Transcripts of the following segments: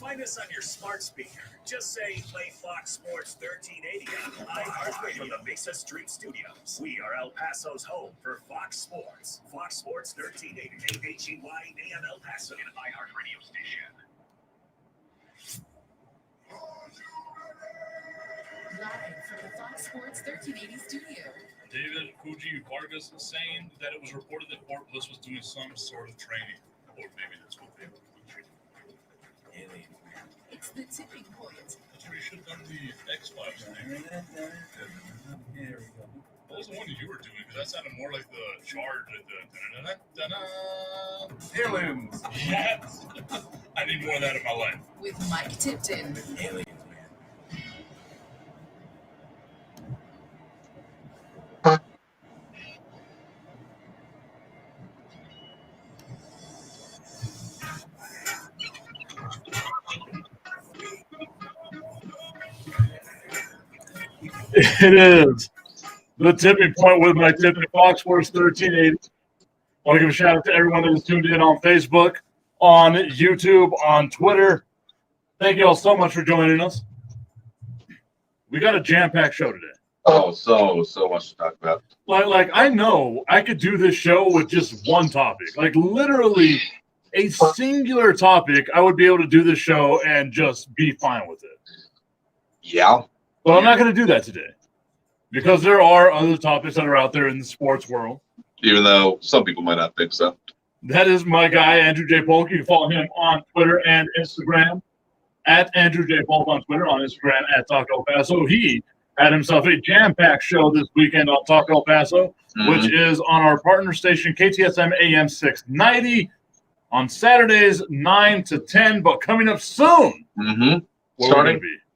Find us on your smart speaker. Just say play Fox Sports 1380 on iHeartRadio from the Mesa Street Studios. We are El Paso's home for Fox Sports. Fox Sports 1380 KHEY AM El Paso, an iHeartRadio station. Live from the Fox Sports 1380 studio. David Fuji Vargas is saying that it was reported that Fort Bliss was doing some sort of training, or maybe that's what they were doing. Aliens, man. It's the tipping point. That's where you should have done the X-Files thing. Here we go. What was the one you were doing? Because that sounded more like the charge. Like the Aliens. Yes. I need more of that in my life. With Mike Tipton. Aliens, man. It is the tipping point with my tipping Fox Sports 1380. I want to give a shout out to everyone that is tuned in on Facebook, on YouTube, on Twitter. Thank you all so much for joining us. We got a jam-packed show today. Oh, so much to talk about. Like I know I could do this show with just one topic, like literally a singular topic. I would be able to do this show and just be fine with it. Yeah. But I'm not going to do that today because there are other topics that are out there in the sports world. Even though some people might not think so. That is my guy, Andrew J. Polk. You can follow him on Twitter and Instagram at Andrew J. Polk on Twitter, on Instagram at Talk El Paso. He had himself a jam-packed show this weekend on Talk El Paso, which is on our partner station, KTSM AM 690, on Saturdays 9 to 10, but coming up soon.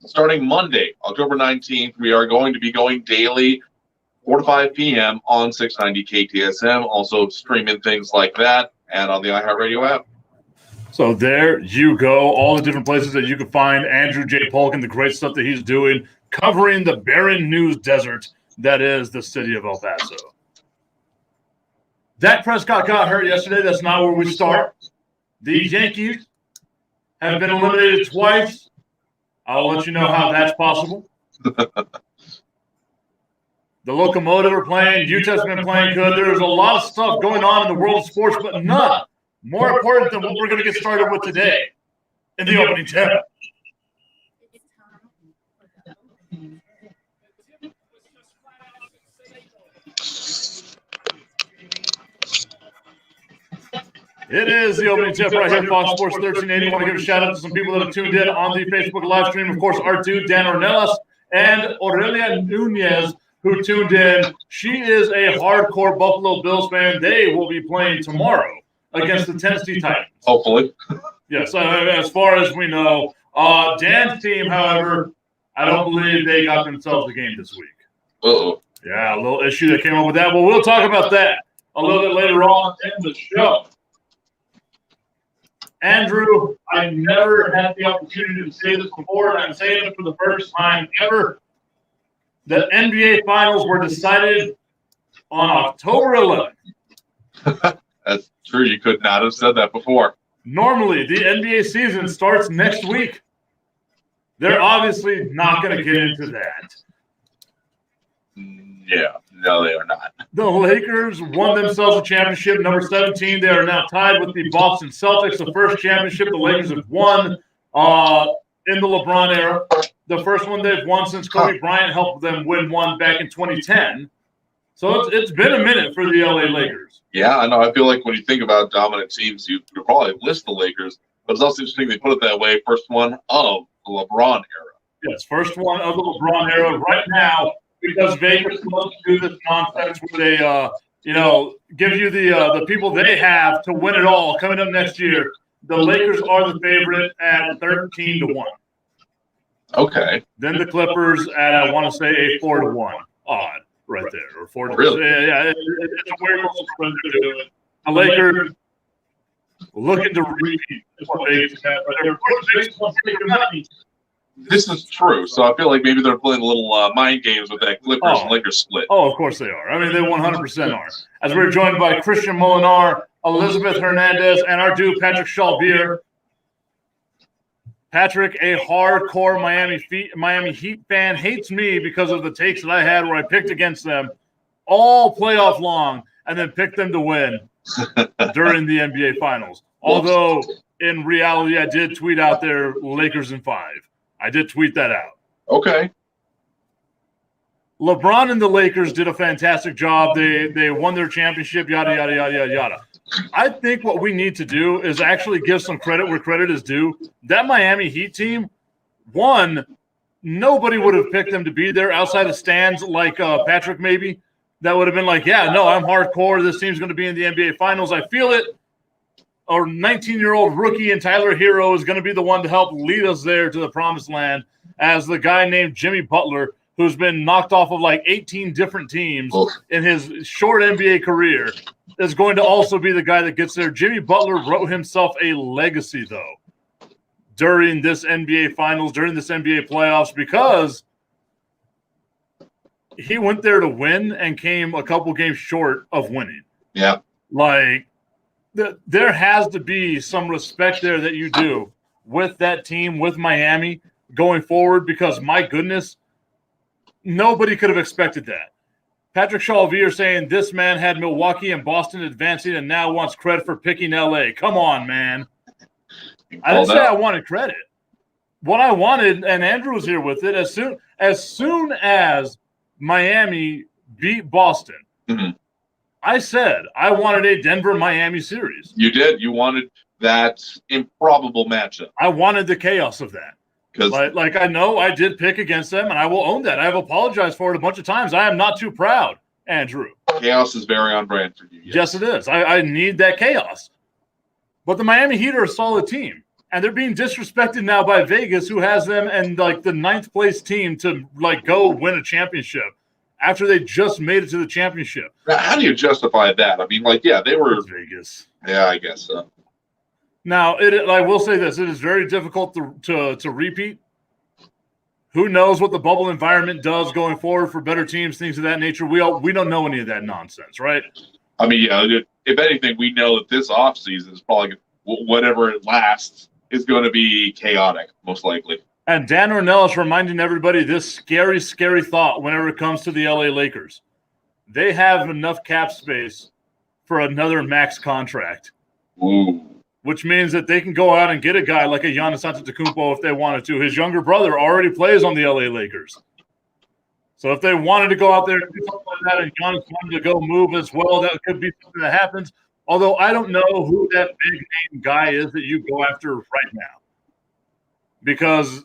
Starting Monday, October 19th, we are going to be going daily 4 to 5 p.m. on 690 KTSM, also streaming things like that, and on the iHeartRadio app. So there you go, all the different places that you can find Andrew J. Polk and the great stuff that he's doing, covering the barren news desert that is the city of El Paso. Dak Prescott got hurt yesterday. That's not where we start. The Yankees have been eliminated twice. I'll let you know how that's possible. The Locomotive are playing. Utah's been playing good. There's a lot of stuff going on in the world of sports, but none more important than what we're going to get started with today in the opening tip. It is the opening tip right here, Fox Sports 1380. I want to give a shout out to some people that have tuned in on the Facebook live stream. Of course, our dude, Dan Ornelas, and Aurelia Nunez, who tuned in. She is a hardcore Buffalo Bills fan. They will be playing tomorrow against the Tennessee Titans. Hopefully. Yes, as far as we know. Dan's team, however, I don't believe they got themselves a game this week. Uh-oh. Yeah, a little issue that came up with that. But we'll talk about that a little bit later on in the show. Andrew, I never had the opportunity to say this before, and I'm saying it for the first time ever. The NBA Finals were decided on October 11th. That's true. You could not have said that before. Normally, the NBA season starts next week. They're obviously not going to get into that. Yeah, no, they are not. The Lakers won themselves a championship, number 17. They are now tied with the Boston Celtics, the first championship the Lakers have won in the LeBron era. The first one they've won since Kobe Bryant helped them win one back in 2010. So it's been a minute for the LA Lakers. Yeah, I know. I feel like when you think about dominant teams, you could probably list the Lakers, but it's also interesting they put it that way. First one of the LeBron era. Yes, first one of the LeBron era right now, because Vegas loves to do this nonsense where they, give you the people they have to win it all coming up next year. The Lakers are the favorite at 13-1. Okay. Then the Clippers at, I want to say, a 4-1 odd right there. Or 4 to Really? Yeah, it's a weird little spread to do it. The Lakers looking to repeat. That's what Vegas has right there. Of course, Vegas wants to take the money. This is true. So I feel like maybe they're playing a little mind games with that Clippers and Lakers split. Oh, of course they are. I mean, they 100% are. As we're joined by Christian Molinar, Elizabeth Hernandez, and our dude, Patrick Chalvier. Patrick, a hardcore Miami Heat fan, hates me because of the takes that I had where I picked against them all playoff long and then picked them to win during the NBA Finals. Although, in reality, I did tweet out there Lakers in 5. I did tweet that out. Okay. LeBron and the Lakers did a fantastic job. They won their championship, yada, yada, yada, yada, yada. I think what we need to do is actually give some credit where credit is due. That Miami Heat team, one, nobody would have picked them to be there outside of stands like Patrick maybe. That would have been like, yeah, no, I'm hardcore. This team's going to be in the NBA Finals. I feel it. Our 19-year-old rookie and Tyler Hero is going to be the one to help lead us there to the promised land as the guy named Jimmy Butler, who's been knocked off of like 18 different teams in his short NBA career, is going to also be the guy that gets there. Jimmy Butler wrote himself a legacy, though, during this NBA Finals, during this NBA playoffs, because he went there to win and came a couple games short of winning. Yeah. Like, there has to be some respect there that you do with that team, with Miami going forward, because, my goodness, nobody could have expected that. Patrick Chalvier saying this man had Milwaukee and Boston advancing and now wants credit for picking L.A. Come on, man. I didn't say I wanted credit. What I wanted, and Andrew was here with it, as soon as Miami beat Boston, I said I wanted a Denver-Miami series. You did. You wanted that improbable matchup. I wanted the chaos of that. Like I know I did pick against them, and I will own that. I have apologized for it a bunch of times. I am not too proud, Andrew. Chaos is very on brand for you. Yes, it is. I need that chaos. But the Miami Heat are a solid team, and they're being disrespected now by Vegas, who has them and like the 9th place team to like go win a championship after they just made it to the championship. Now, how do you justify that? I mean, like, yeah, they were Vegas. Yeah, I guess so. Now, I will say this: it is very difficult to repeat. Who knows what the bubble environment does going forward for better teams, things of that nature. We don't know any of that nonsense, right? I mean, if anything, we know that this offseason is probably whatever it lasts is going to be chaotic, most likely. And Dan Ornelas reminding everybody this scary, scary thought whenever it comes to the LA Lakers. They have enough cap space for another max contract. Ooh. Which means that they can go out and get a guy like a Giannis Antetokounmpo if they wanted to. His younger brother already plays on the LA Lakers. So if they wanted to go out there and do something like that and Giannis wanted to go move as well, that could be something that happens. Although I don't know who that big-name guy is that you go after right now. Because,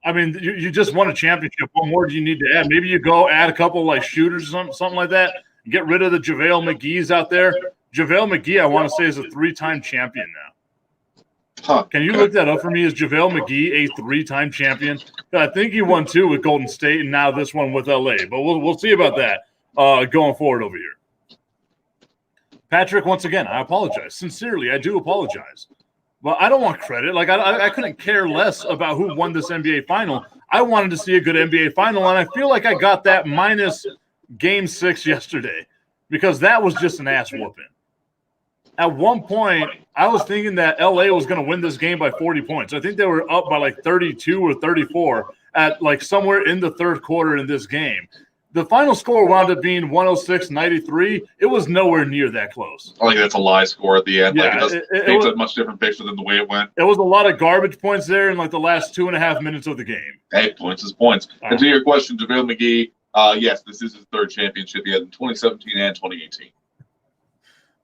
I mean, you just won a championship. What more do you need to add? Maybe you go add a couple like shooters or something like that. Get rid of the JaVale McGee's out there. JaVale McGee, I want to say, is a 3-time champion now. Huh. Can you look that up for me? Is JaVale McGee a 3-time champion? I think he won 2 with Golden State and now this one with LA. But we'll see about that going forward over here. Patrick, once again, I apologize. Sincerely, I do apologize. But I don't want credit. Like, I couldn't care less about who won this NBA final. I wanted to see a good NBA final, and I feel like I got that minus Game 6 yesterday because that was just an ass whooping. At one point, I was thinking that LA was going to win this game by 40 points. I think they were up by like 32 or 34 at like somewhere in the third quarter in this game. The final score wound up being 106-93. It was nowhere near that close. I think that's a lie score at the end. Yeah, like it paints a much different picture than the way it went. It was a lot of garbage points there in like the last 2.5 minutes of the game. Hey, points is points. And to your question, JaVale McGee, yes, this is his 3rd championship. He had in 2017 and 2018.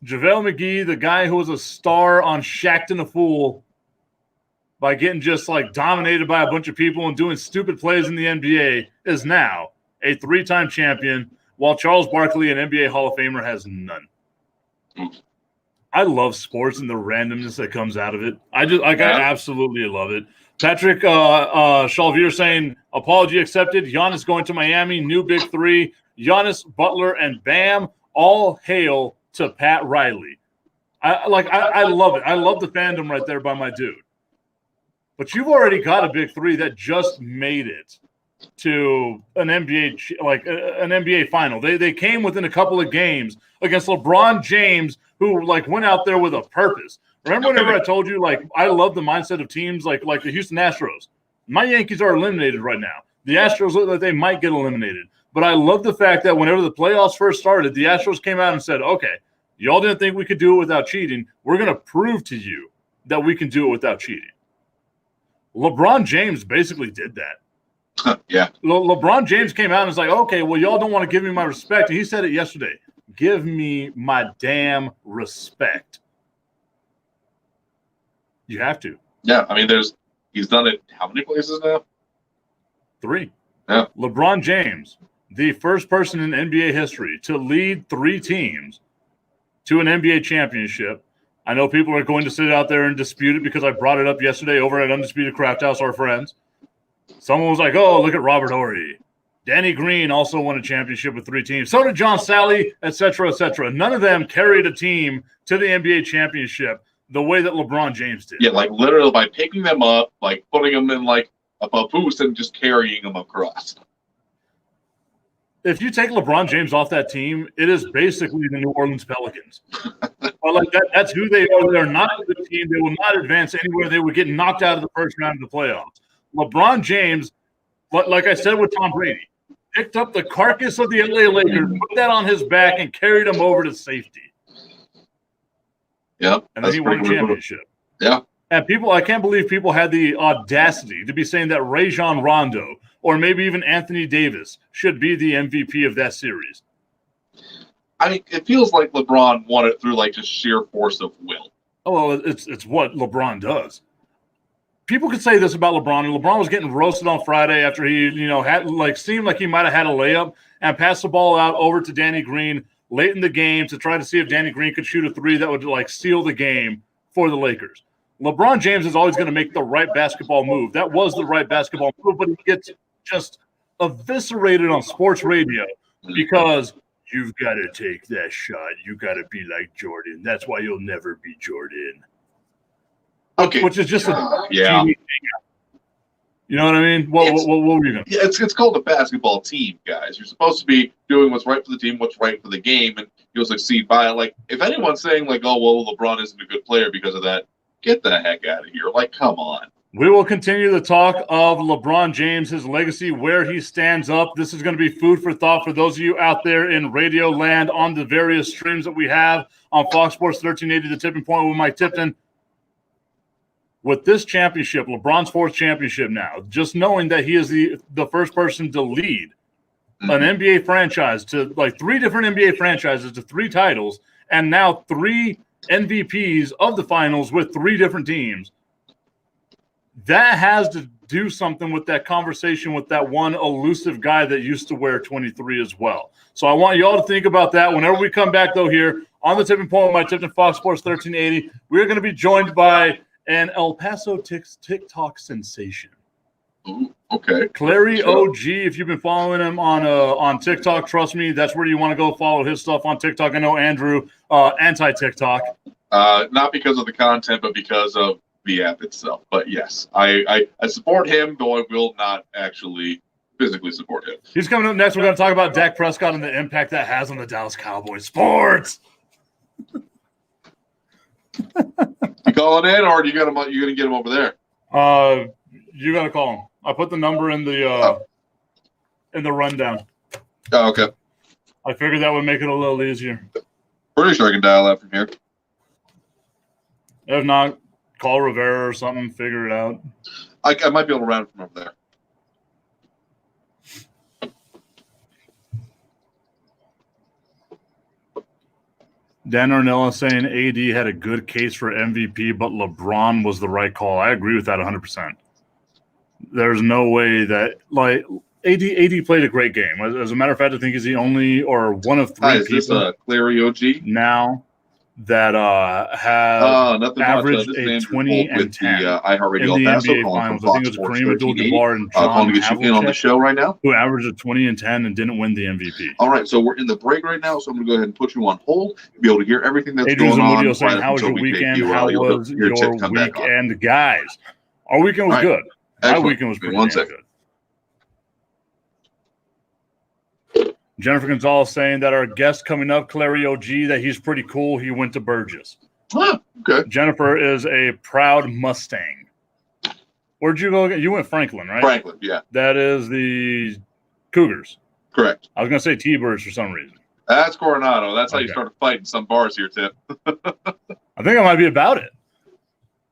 JaVale McGee, the guy who was a star on Shaqtin' a Fool by getting just like dominated by a bunch of people and doing stupid plays in the NBA, is now a 3-time champion, while Charles Barkley, an NBA Hall of Famer, has none. I love sports and the randomness that comes out of it. I absolutely love it. Patrick Chalvier saying, apology accepted. Giannis going to Miami, new big 3. Giannis, Butler, and Bam, all hail to Pat Riley. I love it. I love the fandom right there by my dude. But you've already got a big 3 that just made it to an NBA final. They came within a couple of games against LeBron James, who like went out there with a purpose. Remember whenever I told you, like, I love the mindset of teams like the Houston Astros. My Yankees are eliminated right now. The Astros look like they might get eliminated. But I love the fact that whenever the playoffs first started, the Astros came out and said, okay, y'all didn't think we could do it without cheating. We're going to prove to you that we can do it without cheating. LeBron James basically did that. Yeah. LeBron James came out and was like, okay, well, y'all don't want to give me my respect. And he said it yesterday. Give me my damn respect. You have to. Yeah, I mean, he's done it how many places now? 3. Yeah. LeBron James, the first person in NBA history to lead 3 teams to an NBA championship. I know people are going to sit out there and dispute it because I brought it up yesterday over at Undisputed Craft House, our friends. Someone was like, oh, look at Robert Horry. Danny Green also won a championship with 3 teams. So did John Sally, et cetera, et cetera. None of them carried a team to the NBA championship the way that LeBron James did. Yeah, like literally by picking them up, like putting them in like a papoose and just carrying them across. If you take LeBron James off that team, it is basically the New Orleans Pelicans. But like that's who they are. They're not a good team. They will not advance anywhere. They would get knocked out of the first round of the playoffs. LeBron James, like I said with Tom Brady, picked up the carcass of the LA Lakers, put that on his back, and carried him over to safety. Yeah. And then he won a championship. Yeah. And I can't believe people had the audacity to be saying that Rajon Rondo or maybe even Anthony Davis should be the MVP of that series. I mean, it feels like LeBron won it through like just sheer force of will. Oh, well, it's what LeBron does. People could say this about LeBron, and LeBron was getting roasted on Friday after he, had seemed like he might have had a layup and passed the ball out over to Danny Green late in the game to try to see if Danny Green could shoot a 3 that would seal the game for the Lakers. LeBron James is always going to make the right basketball move. That was the right basketball move, but he gets just eviscerated on sports radio because you've got to take that shot. You got to be like Jordan. That's why you'll never be Jordan. Okay. Which is just a yeah. TV thing. You know what I mean? What were you going to? Yeah, it's called a basketball team, guys. You're supposed to be doing what's right for the team, what's right for the game, and you'll succeed by it. Like, if anyone's saying, like, oh, well, LeBron isn't a good player because of that, get the heck out of here. Like, come on. We will continue the talk of LeBron James, his legacy, where he stands up. This is going to be food for thought for those of you out there in radio land on the various streams that we have on Fox Sports 1380, The Tipping Point with Mike Tipton. With this championship, LeBron's 4th championship now, just knowing that he is the first person to lead an NBA franchise to 3 different NBA franchises to 3 titles, and now 3 MVPs of the finals with 3 different teams. That has to do something with that conversation with that one elusive guy that used to wear 23 as well. So I want you all to think about that. Whenever we come back, though, here on the Tipping Point with my Tipton Fox Sports 1380, we're going to be joined by an El Paso TikTok sensation. Ooh, okay. Clary OG, if you've been following him on TikTok, trust me, that's where you want to go follow his stuff on TikTok. I know Andrew, anti-TikTok. Not because of the content, but because of the app itself. But yes, I support him, though I will not actually physically support him. He's coming up next. We're going to talk about Dak Prescott and the impact that has on the Dallas Cowboys. Sports! You calling in, or you gonna get him over there? You got to call him. I put the number in the rundown. Oh, okay. I figured that would make it a little easier. Pretty sure I can dial that from here. If not, call Rivera or something. Figure it out. I might be able to round it from over there. Dan Ornella saying AD had a good case for MVP, but LeBron was the right call. I agree with that 100%. There's no way that AD played a great game. As a matter of fact, I think he's the only or one of 3 is people this Clary OG now that have averaged a 20 and 10 the iHeartRadio in the El Paso, NBA calling Finals. from I Fox think it was Sports Kareem 1380. Abdul-Jabbar and Calling to John get you in on the Havlicek, show right now. who averaged a 20 and 10 and didn't win the MVP. All right, so we're in the break right now, so I'm going to go ahead and put you on hold. You'll be able to hear everything that's Adrian going on. Zamudio saying, right how was until your we take weekend? you, How you'll was hear your Chip come back on. weekend, guys? Our weekend was All right. good. My Excellent. weekend was pretty One damn second. good. Jennifer Gonzalez saying that our guest coming up, Clary OG, that he's pretty cool. He went to Burgess. Huh. Okay. Jennifer is a proud Mustang. Where'd you go again? You went Franklin, right? Franklin, yeah. That That is the Cougars. correct. I was going to say T-Birds for some reason. That's Coronado. That's how you Okay. start a fight in some bars here, Tim. I think I might be about it.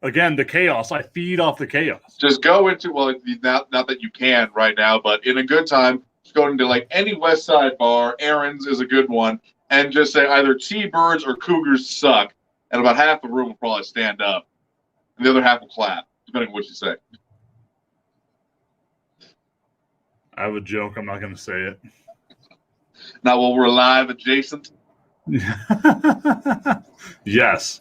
Again, the chaos. I feed off the chaos. Just go into, well, not that you can right now, but in a good time, just go into like any West Side bar. Aaron's is a good one. And just say either T-Birds or Cougars suck. And about half the room will probably stand up. And the other half will clap, depending on what you say. I have a joke. I'm not going to say it. Now, while we're live adjacent, Yes.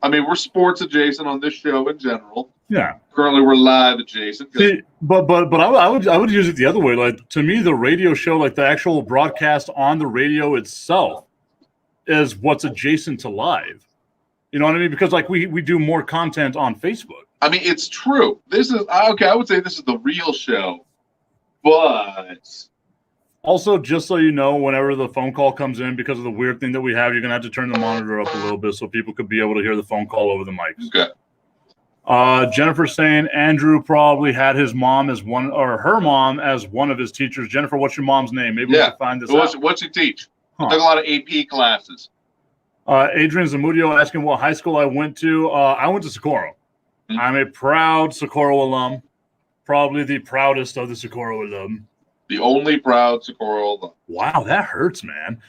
I mean, we're sports adjacent on this show in general. Yeah. Currently, we're live adjacent. 'Cause See, but I would use it the other way. Like, to me, the radio show, like the actual broadcast on the radio itself, is what's adjacent to live. You know what I mean? Because like we do more content on Facebook. I mean, it's true. This is okay. I would say this is the real show, but Also, just so you know, whenever the phone call comes in, because of the weird thing that we have, you're gonna have to turn the monitor up a little bit so people could be able to hear the phone call over the mics. okay. Jennifer saying Andrew probably had his mom as one, or her mom as one of his teachers. Jennifer, what's your mom's name? Maybe we Yeah. can find this What's out. she teach? Huh. I took a lot of AP classes. Adrian Zamudio asking what high school I went to. I went to Socorro. Hmm. I'm a proud Socorro alum, probably the proudest of the Socorro alum. The only proud Socorro alum. Wow, that hurts, man.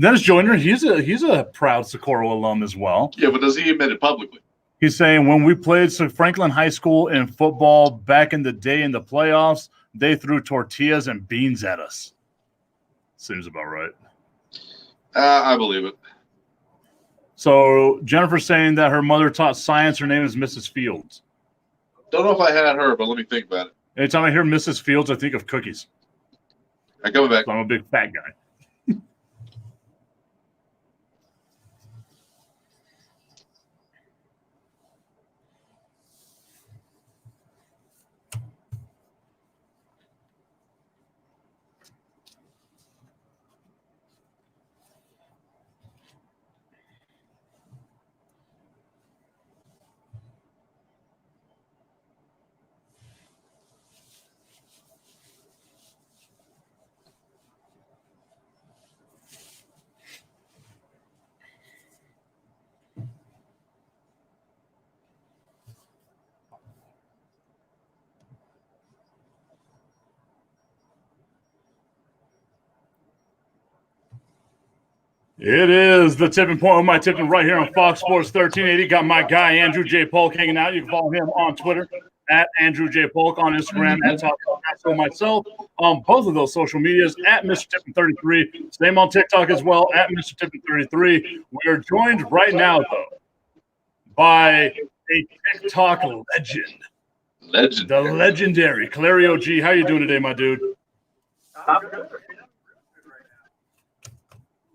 Dennis Joyner, he's a proud Socorro alum as well. Yeah, but does he admit it publicly? He's saying when we played Franklin High School in football back in the day in the playoffs, they threw tortillas and beans at us. Seems about right. I believe it. So Jennifer's saying that her mother taught science. Her name is Mrs. Fields. Don't know if I had her, but let me think about it. Anytime I hear Mrs. Fields, I think of cookies. I'm coming back. I'm a big fat guy. It is the tipping point of my tipping right here on Fox Sports 1380. Got my guy, Andrew J. Polk, hanging out. You can follow him on Twitter at Andrew J. Polk, on Instagram at Talk About myself on both of those social medias at Mr. Tippin 33. Same on TikTok as well at Mr. Tippin 33. We are joined right now, though, by a TikTok legend. Legend. The legendary Clario G. How you doing today, my dude?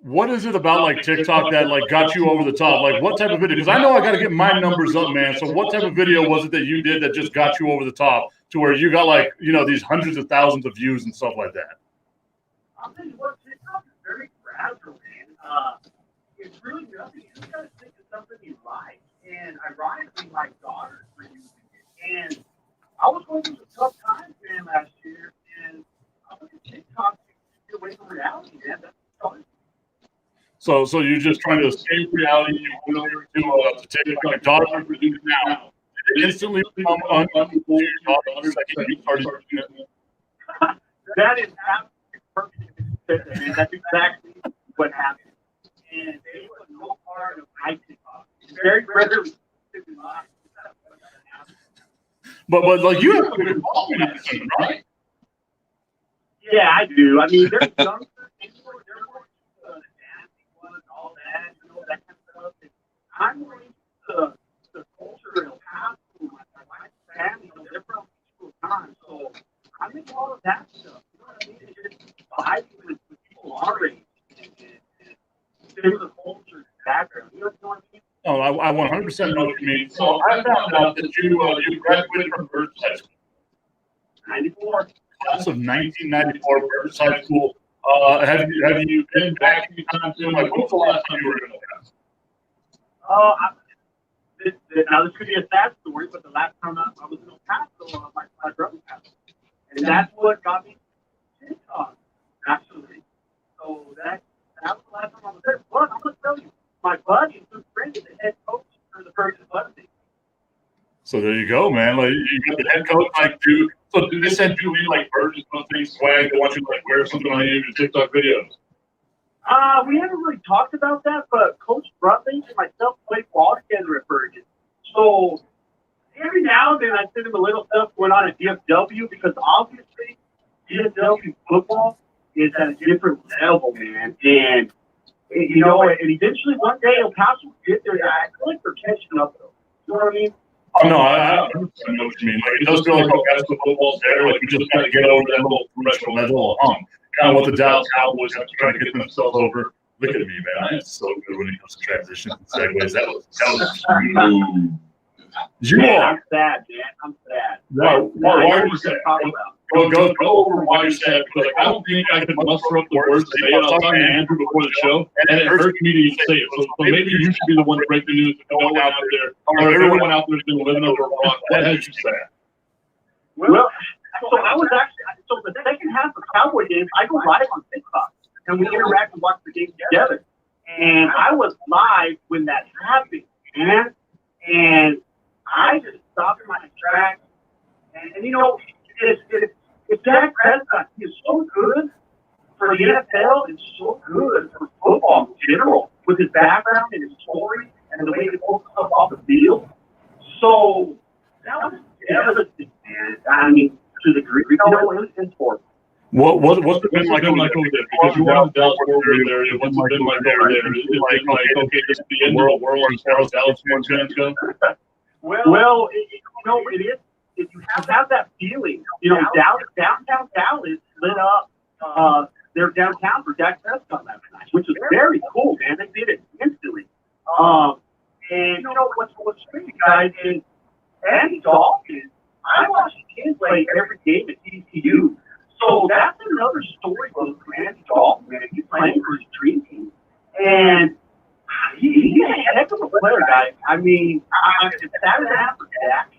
What is it about like TikTok that like got you over the top? Like what type of video? Because I know I got to get my numbers up, man. So what type of video was it that you did that just got you over the top to where you got like, you know, these hundreds of thousands of views and stuff like that? I'll tell you what, TikTok is very fragile, man. It's really nothing. You just gotta think of something you like. And ironically, my daughters were using it. And I was going through some tough times, man, last year. And I look at TikTok to get away from reality, man. That's what I'm So you're just trying to escape reality. You went over to TikTok. Like daughters are producing now. Did it instantly become uncool to your daughters the second you started doing it? That is absolutely perfect, man. That's exactly what happened. And they were no part of my TikTok. It's very rarely in mine. But like you have a good following at this, right? Yeah, I do. I mean, there's youngsters, they're more into the dancing one and all that, you know, that kind of stuff. And I'm more into the culture of high school. My family, you know, they're from school time, so I'm into all of that stuff. You know what I mean? It's just vibing with people our age and stay with the culture background. You know what I mean? Oh, I 100% know what you mean. So I found out that you graduated from Burgess High School. 94. Class of 1994, Burgess High School. Have you been back any time soon? Like, when was the last time you were in a class? Now this could be a sad story, but the last time I was in El Paso, my brother passed, and that's what got me TikTok, actually. So that was the last time I was there. But I'm gonna tell you, my buddy and good friend is the head coach for the Perkins Button team. So there you go, man. Like you got the head coach, like, dude. So do they send you any like merch or something, swag? They want you to like wear something on any of your TikTok videos? We haven't really talked about that, but Coach Brutling and myself play ball together at Ferguson. So every now and then I send him a little stuff going on at DFW because obviously DFW football is at a different level, man. And you know, and eventually one day El Paso will get there. I feel like they're catching up though. You know what I mean? Oh no, I know what you mean. Like it does feel like basketball football's there. Like we just got to get over that little threshold, that little hump. Kind of what the Dallas Cowboys have to try to get themselves over. Look at me, man. I am so good when it comes to transitions and segues. That was you Man, are. I'm sad, man. I'm sad. Why are you sad? Talk about. Go over why you're sad, because like, I don't think I could muster up the words to say it. I was talking to Andrew before the show, and it hurts me to even say it. So maybe you should be the one to break the news to no one out there, or everyone out there has been living under a rock. What has you sad? Well, so I was actually, so the second half of Cowboy games, I go live on TikTok, and we interact and watch the game together. And I was live when that happened, man. And I just stopped in my tracks. And you know, if Dak Prescott is so good for the NFL and so good for football in general, with his background and his story and the way he pulls himself off the field. So that was devastating, man. I mean, to the degree, you know, it was important. What's it been like over there? Because you are in the Dallas Fort Worth area. What's it been like over there? Is it like, okay, this is the end of the world as far as Dallas sports fans go? Well, you know, it is. If you have that feeling, you know, downtown Dallas lit up their downtown for Dak Prescott last night, which was very cool, man. They did it instantly. And you know what's crazy, guys, is Andy Dalton. I watch him play every game at TCU. So that's another story for Andy Dalton, man. He's playing for his dream team. And he's a heck of a player, guys. I mean, it's sad to have for Dak.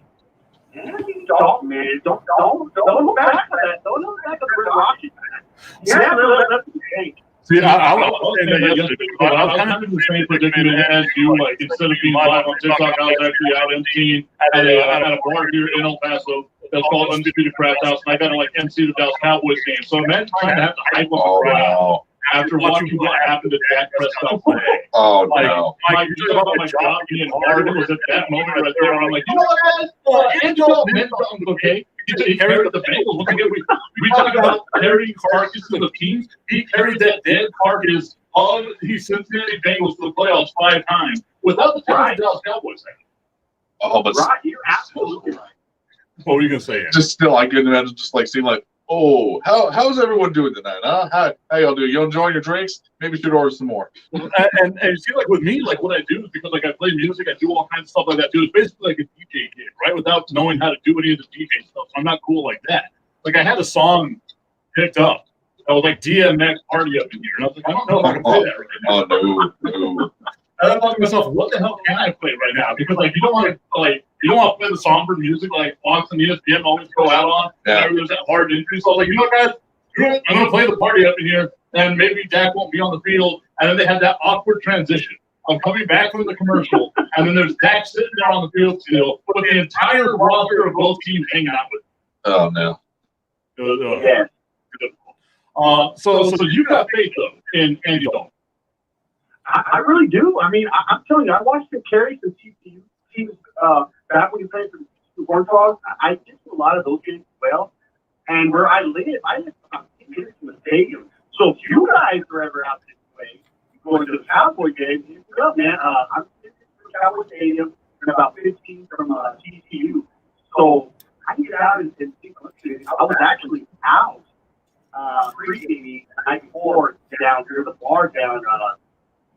Andy Dalton, man. Don't look back at that. Don't look back at the Washington. Yeah, that's the game. See, I was saying that yesterday. I was kind of in the same predicament as you. Like, instead of being live on TikTok, I was actually out emceeing at a bar here in El Paso that's called Undisputed Craft House, and I got to like MC the Dallas Cowboys game. So imagine trying to have to hype up the crowd after watching what happened to Dak Prescott play. Oh, like, no. Like, you're talking about my job being hard. It was at that moment right there where I'm like, you know what, guys? Andrew Dalton did something, okay? He carried the Bengals. Look at we talk about carrying carcasses of teams. He carried that dead carcass of the Cincinnati Bengals to the playoffs 5 times without the Dallas Cowboys. Oh, but right, you're absolutely right. What were you gonna say? Just still, I can imagine just like seeing like, oh, how's everyone doing tonight? Huh? How y'all do? You enjoying your drinks? Maybe you should order some more. And you see, like with me, like what I do is because like I play music, I do all kinds of stuff like that too. It's basically like a DJ gig, right? Without knowing how to do any of the DJ stuff. So I'm not cool like that. Like I had a song picked up that was like DMX Party Up in Here, and I was like, I don't know if I can play that right now. Oh no. And I'm thinking to myself, what the hell can I play right now? Because like you don't want to play the somber music like Fox and ESPN always go out on. Yeah. There's that hard entry. So I was like, you know what, guys, I'm gonna play the party up in here, and maybe Dak won't be on the field. And then they had that awkward transition of coming back from the commercial, and then there's Dak sitting there on the field still with the entire roster of both teams hanging out with him. Oh no. Yeah. So you got faith though in Andy Dalton. I really do. I mean, I'm telling you, I watched him carry some TCU teams back when he played for the Horned Frogs. I did a lot of those games as well. And where I live about 10 minutes from the stadium. So if you guys are ever out this way, going to the Cowboy game, you can up, man. I'm sitting in the Cowboy Stadium and about 15 from TCU. So I can get out and see clips. I was actually out pre-gaming the night before down here, the bar down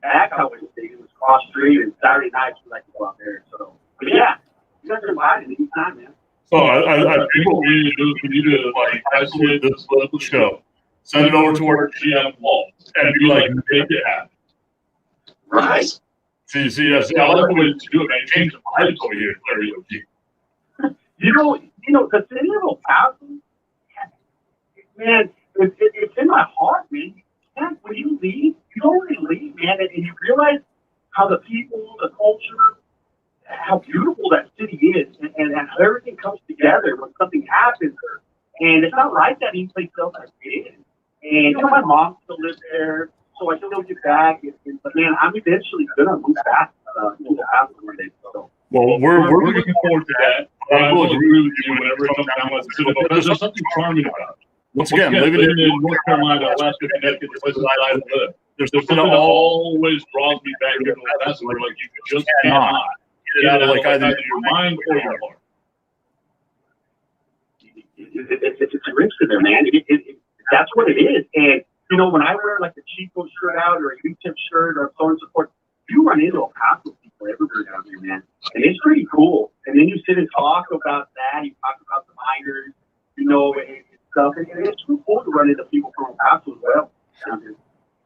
at Cowboy Stadium was cross street, and Saturday nights we like to go out there. So, but yeah, you guys are invited anytime, man. So I think what we need to do is we need to like isolate this local show, send it over to our GM wall, and be like, make it happen. Right. See, I like the way that you do it, man. You change the vibes over here, karaoke. The city of El Paso, man, it's in my heart, man. Man, when you leave, you don't really leave, man, and you realize how the people, the culture, how beautiful that city is, and how everything comes together when something happens. And it's not like that anyplace else I've been. And my mom still lives there, so I still get back. But man, I'm eventually gonna move back to the house one day. So. Well, we're looking forward to that. I will agree with you whenever it comes down to it. Because there's something charming about it. Once again, living in North Carolina, Alaska, Connecticut, the places I live, there's something that always draws me back here to El Paso where like you just cannot get out of like either your mind or your heart. It's a risk in there, man. That's what it is. And when I wear like a Chico shirt out or a UTEP shirt or so on and so forth, you run into El Paso people everywhere down here, man. And it's pretty cool. And then you sit and talk about that. You talk about the miners, and stuff. And it's pretty cool to run into people from El Paso as well down here.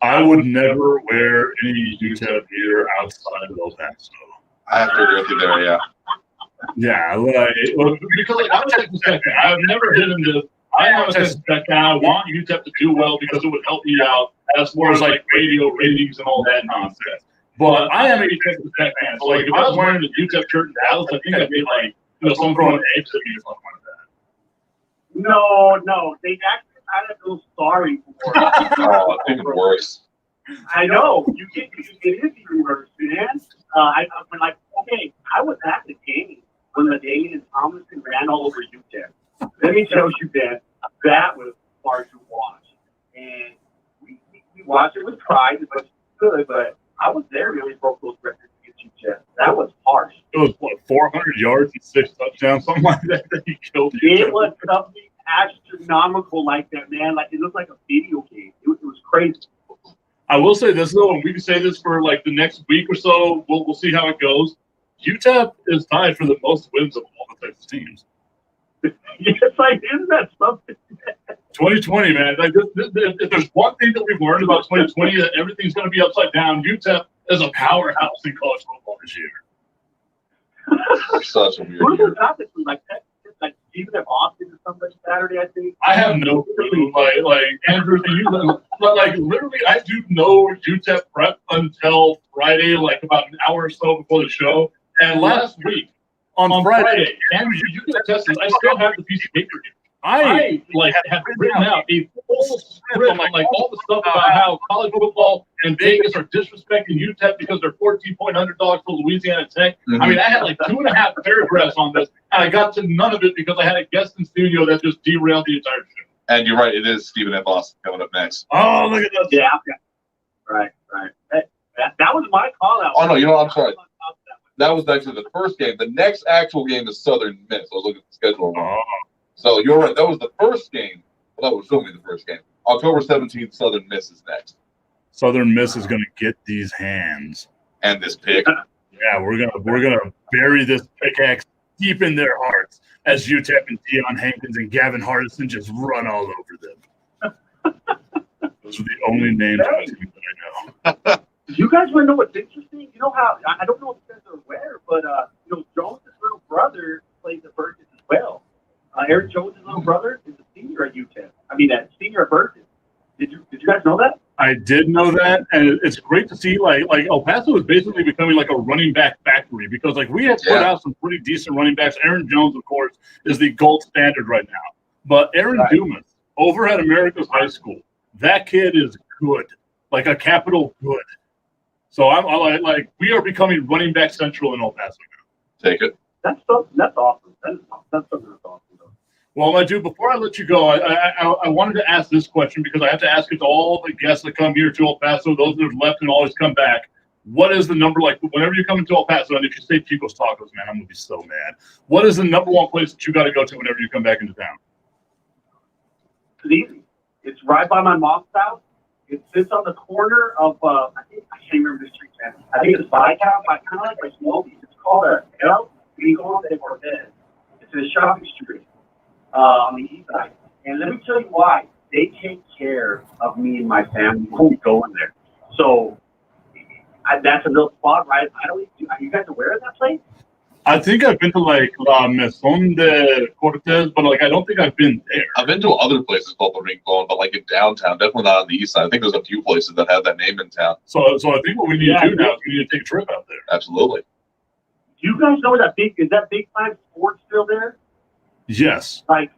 I would never wear any UTEP gear outside of El Paso. I have to agree with you there, yeah. Yeah, because I'm a Texas Tech fan. I've never hit into. I am a Texas Tech fan. I want UTEP to do well because it would help me out as far as like radio ratings and all that nonsense. But I am a Texas Tech fan. So like if I was wearing the UTEP shirt in Dallas, I think I'd be like, someone throwing eggs at me or something like that. No, they actually kind of feel sorry for. Oh, I think it's worse. I know it is even worse, man. I've been like, okay, I was at the game when Ledane and Thomason ran all over UTEP. Let me tell you, Ben, that was hard to watch. And we watched it with pride, but it's good. But I was there when we broke those records against UTEP. That was harsh. It was what 400 yards and 6 touchdowns, something like that. That he killed. It was something astronomical like that, man. Like it looked like a video game. It was crazy. I will say this though, and we can say this for like the next week or so. We'll see how it goes. UTEP is tied for the most wins of all the Texas teams. Yes, isn't that something? 2020, man. Like if there's one thing that we've learned about 2020, that everything's going to be upside down. UTEP is a powerhouse in college football this year. Such a weird Who year. was that? Like that? Like even if Austin or somebody Saturday, I think. I have no clue. Like Andrew, but like literally, I do know UTEP prep until Friday, like about an hour or so before the show. And last week on Friday, Andrew, you can attest this. I still have the piece of paper here. I have written out a full script on like all the stuff about how college football and Vegas are disrespecting UTEP because they're 14-point underdogs for Louisiana Tech. Mm-hmm. I mean, I had like 2.5 paragraphs on this, and I got to none of it because I had a guest in studio that just derailed the entire show. And you're right, it is Stephen F. Austin coming up next. Oh, look at that! Yeah. Right. That was my call out. Oh, no, I'm sorry. That was actually the first game. The next actual game is Southern Miss. I was looking at the schedule. Oh. So you're right. That was the first game. Well, that was filming the first game. October 17th, Southern Miss is next. Southern Miss is going to get these hands. And this pick. Yeah, we're gonna bury this pickaxe deep in their hearts as UTEP and Deion Hankins and Gavin Hardison just run all over them. Those are the only names on the team that I know. You guys want to know what's interesting? You know how I don't know if you guys are aware, but Jones' little brother plays at Burgess as well. Eric Jones' little brother is a senior at UTEP. I mean, a senior at Burgess. Did you guys know that? I did know that, and it's great to see like El Paso is basically becoming like a running back factory because like we have put out some pretty decent running backs. Aaron Jones, of course, is the gold standard right now. But Aaron Dumas over at America's High School, that kid is good, like a capital good. So I'm like we are becoming running back central in El Paso now. Take it. That's awesome. That's something that's awesome. Well, my dude, before I let you go, I wanted to ask this question because I have to ask it to all the guests that come here to El Paso, those that have left and always come back. What is the number, like, whenever you come into El Paso, and if you say Chico's Tacos, man, I'm going to be so mad. What is the number one place that you got to go to whenever you come back into town? It's easy. It's right by my mom's house. It sits on the corner of, I can't remember the street, man. I think it's Viscount, kind of like a Smokies. It's called El Rincón de Cortez. It's in a shopping street. On the east side. And let me tell you why. They take care of me and my family when we go in there. So That's a real spot, right? Are you guys aware of that place? I think I've been to like La Maison de Cortez, but like I don't think I've been there. I've been to other places called the Rincon, but like in downtown, definitely not on the east side. I think there's a few places that have that name in town. So I think what we need to do now is we need to take a trip out there. Absolutely. Do you guys know where is that Big Time Sports still there? Yes. Like,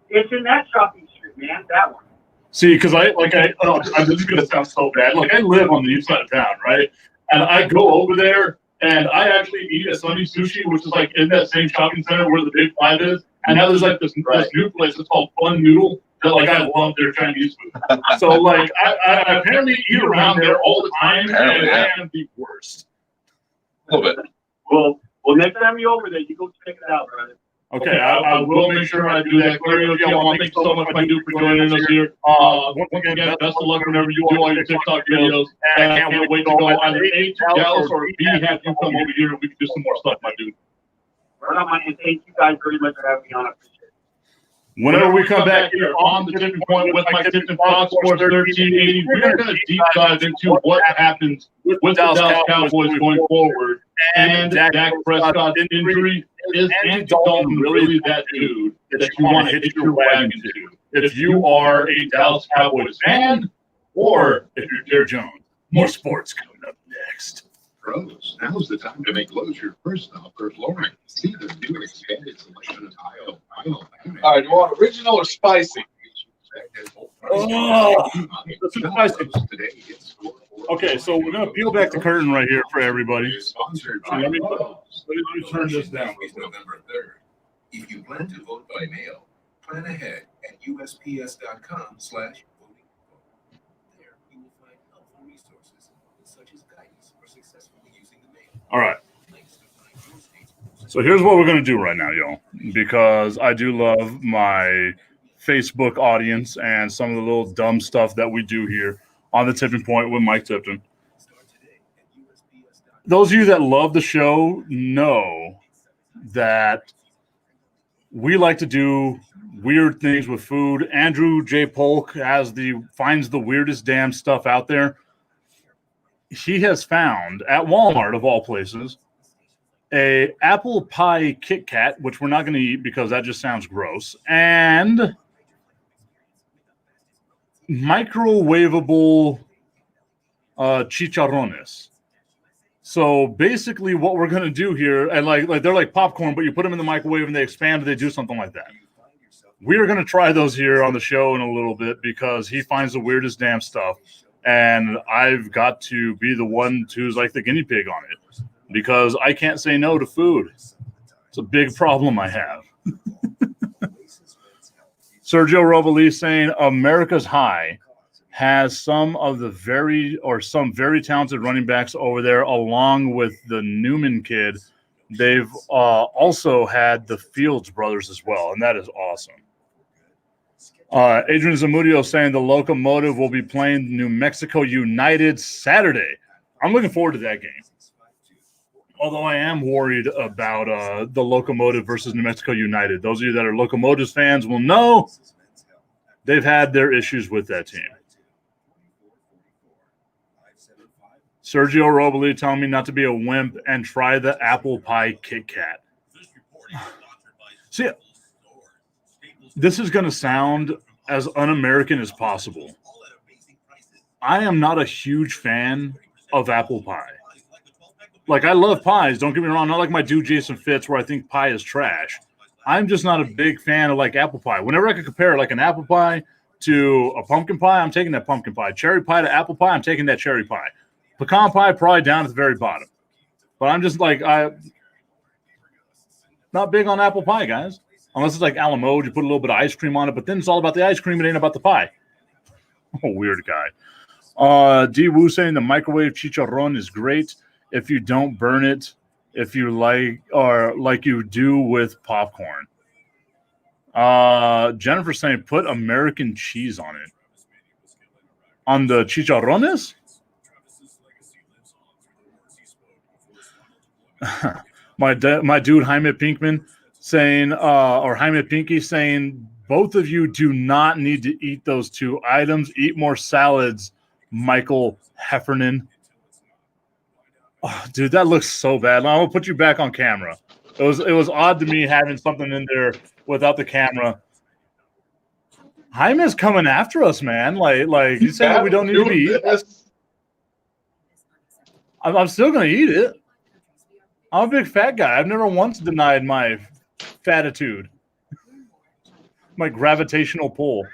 it's in that shopping street, man. That one. See, because this is gonna sound so bad. Like I live on the east side of town, right? And I go over there and I actually eat at Sunny Sushi, which is like in that same shopping center where the Big Five is. And now there's like this new place that's called Fun Noodle that like I love their Chinese food. So like I apparently eat around there all the time, and I am the worst. A little bit. Well, next time you're over there, you go check it out, brother. Okay, I will make sure I do that. Clario, thank you so much, my dude, for joining us here. Once again, best of luck whenever you do all your TikTok videos. And I can't wait to go either A, to Dallas, or B, have you come over here and we can do some more stuff, my dude. Right on, man. Thank you guys very much for having me on. I appreciate it. Whenever we come back here on the Tipping Point with Mike Tipton, Fox Sports 1380, we're going to deep dive into what happens with the Dallas Cowboys going forward. And Dak Prescott's injury. Is Andy Dalton really that dude that you want to hitch your wagon to? If you are a Dallas Cowboys fan, or if you're Jerry Jones. More sports coming up next. Pros, now's the time to make Lowe's your first stop for flooring. See the new and expanded selection of tile. All right, you want original or spicy? Oh, this is spicy. Okay, so we're going to peel back the curtain right here for everybody. Let me turn this down. November 3rd. If you plan to vote by mail, plan ahead at USPS.com/voting. There you will find helpful resources such as guidance for successfully using the mail. All right. So here's what we're going to do right now, y'all, because I do love my Facebook audience and some of the little dumb stuff that we do here on the Tipping Point with Mike Tipton. Those of you that love the show know that we like to do weird things with food. Andrew J. Polk finds the weirdest damn stuff out there. He has found at Walmart, of all places, a apple pie Kit Kat, which we're not going to eat because that just sounds gross, and microwavable chicharrones. So basically what we're going to do here, and like they're like popcorn, but you put them in the microwave and they expand and they do something like that. We are going to try those here on the show in a little bit because he finds the weirdest damn stuff. And I've got to be the one who's like the guinea pig on it because I can't say no to food. It's a big problem I have. Sergio Robles saying America's High has some very talented running backs over there, along with the Newman kid. They've also had the Fields brothers as well, and that is awesome. Adrian Zamudio saying the Locomotive will be playing New Mexico United Saturday. I'm looking forward to that game. Although I am worried about the Locomotive versus New Mexico United. Those of you that are Locomotives fans will know they've had their issues with that team. Sergio Robles telling me not to be a wimp and try the apple pie Kit Kat. See, this is going to sound as un-American as possible. I am not a huge fan of apple pie. Like, I love pies. Don't get me wrong. Not like my dude Jason Fitz where I think pie is trash. I'm just not a big fan of, like, apple pie. Whenever I could compare, like, an apple pie to a pumpkin pie, I'm taking that pumpkin pie. Cherry pie to apple pie, I'm taking that cherry pie. Pecan pie, probably down at the very bottom. But I'm just, like, not big on apple pie, guys. Unless it's like a la mode, you put a little bit of ice cream on it, but then it's all about the ice cream. It ain't about the pie. Oh, weird guy. D. Wu saying the microwave chicharron is great if you don't burn it, if you like, or like you do with popcorn. Jennifer saying put American cheese on it. On the chicharrones? my dude Jaime Pinkman saying, or Jaime Pinky saying, both of you do not need to eat those two items. Eat more salads, Michael Heffernan. Oh, dude, that looks so bad. I'm gonna put you back on camera. It was odd to me having something in there without the camera. Jaime's coming after us, man. Like you saying that we don't need to be eating? I'm still gonna eat it. I'm a big fat guy. I've never once denied my fatitude, my gravitational pull.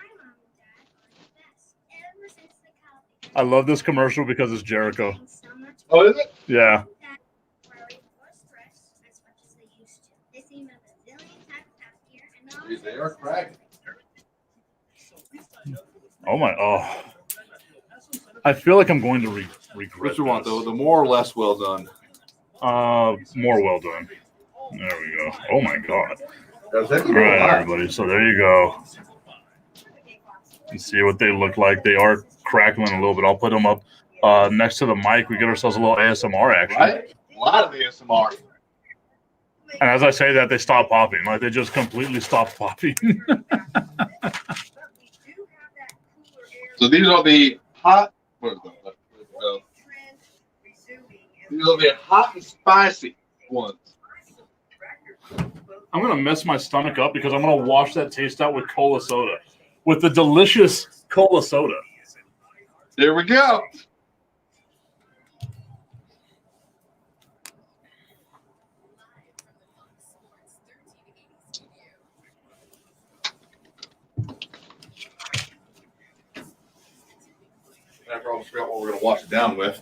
I love this commercial because it's Jericho. Oh, is it? Yeah. They are cracking. Oh my. Oh. I feel like I'm going to regret. What you want, this. though? The more or less well done? More well done. There we go. Oh my god. All All right, everybody. So there you go. You see what they look like. They are crackling a little bit. I'll put them up next to the mic. We get ourselves a little ASMR action. Right? A lot of ASMR. And as I say that, they stop popping. Like they just completely stop popping. So these are the hot. Where's the, these are the hot and spicy ones. I'm going to mess my stomach up because I'm going to wash that taste out with cola soda. With the delicious cola soda. There we go. After all, forgot what we're going to wash it down with.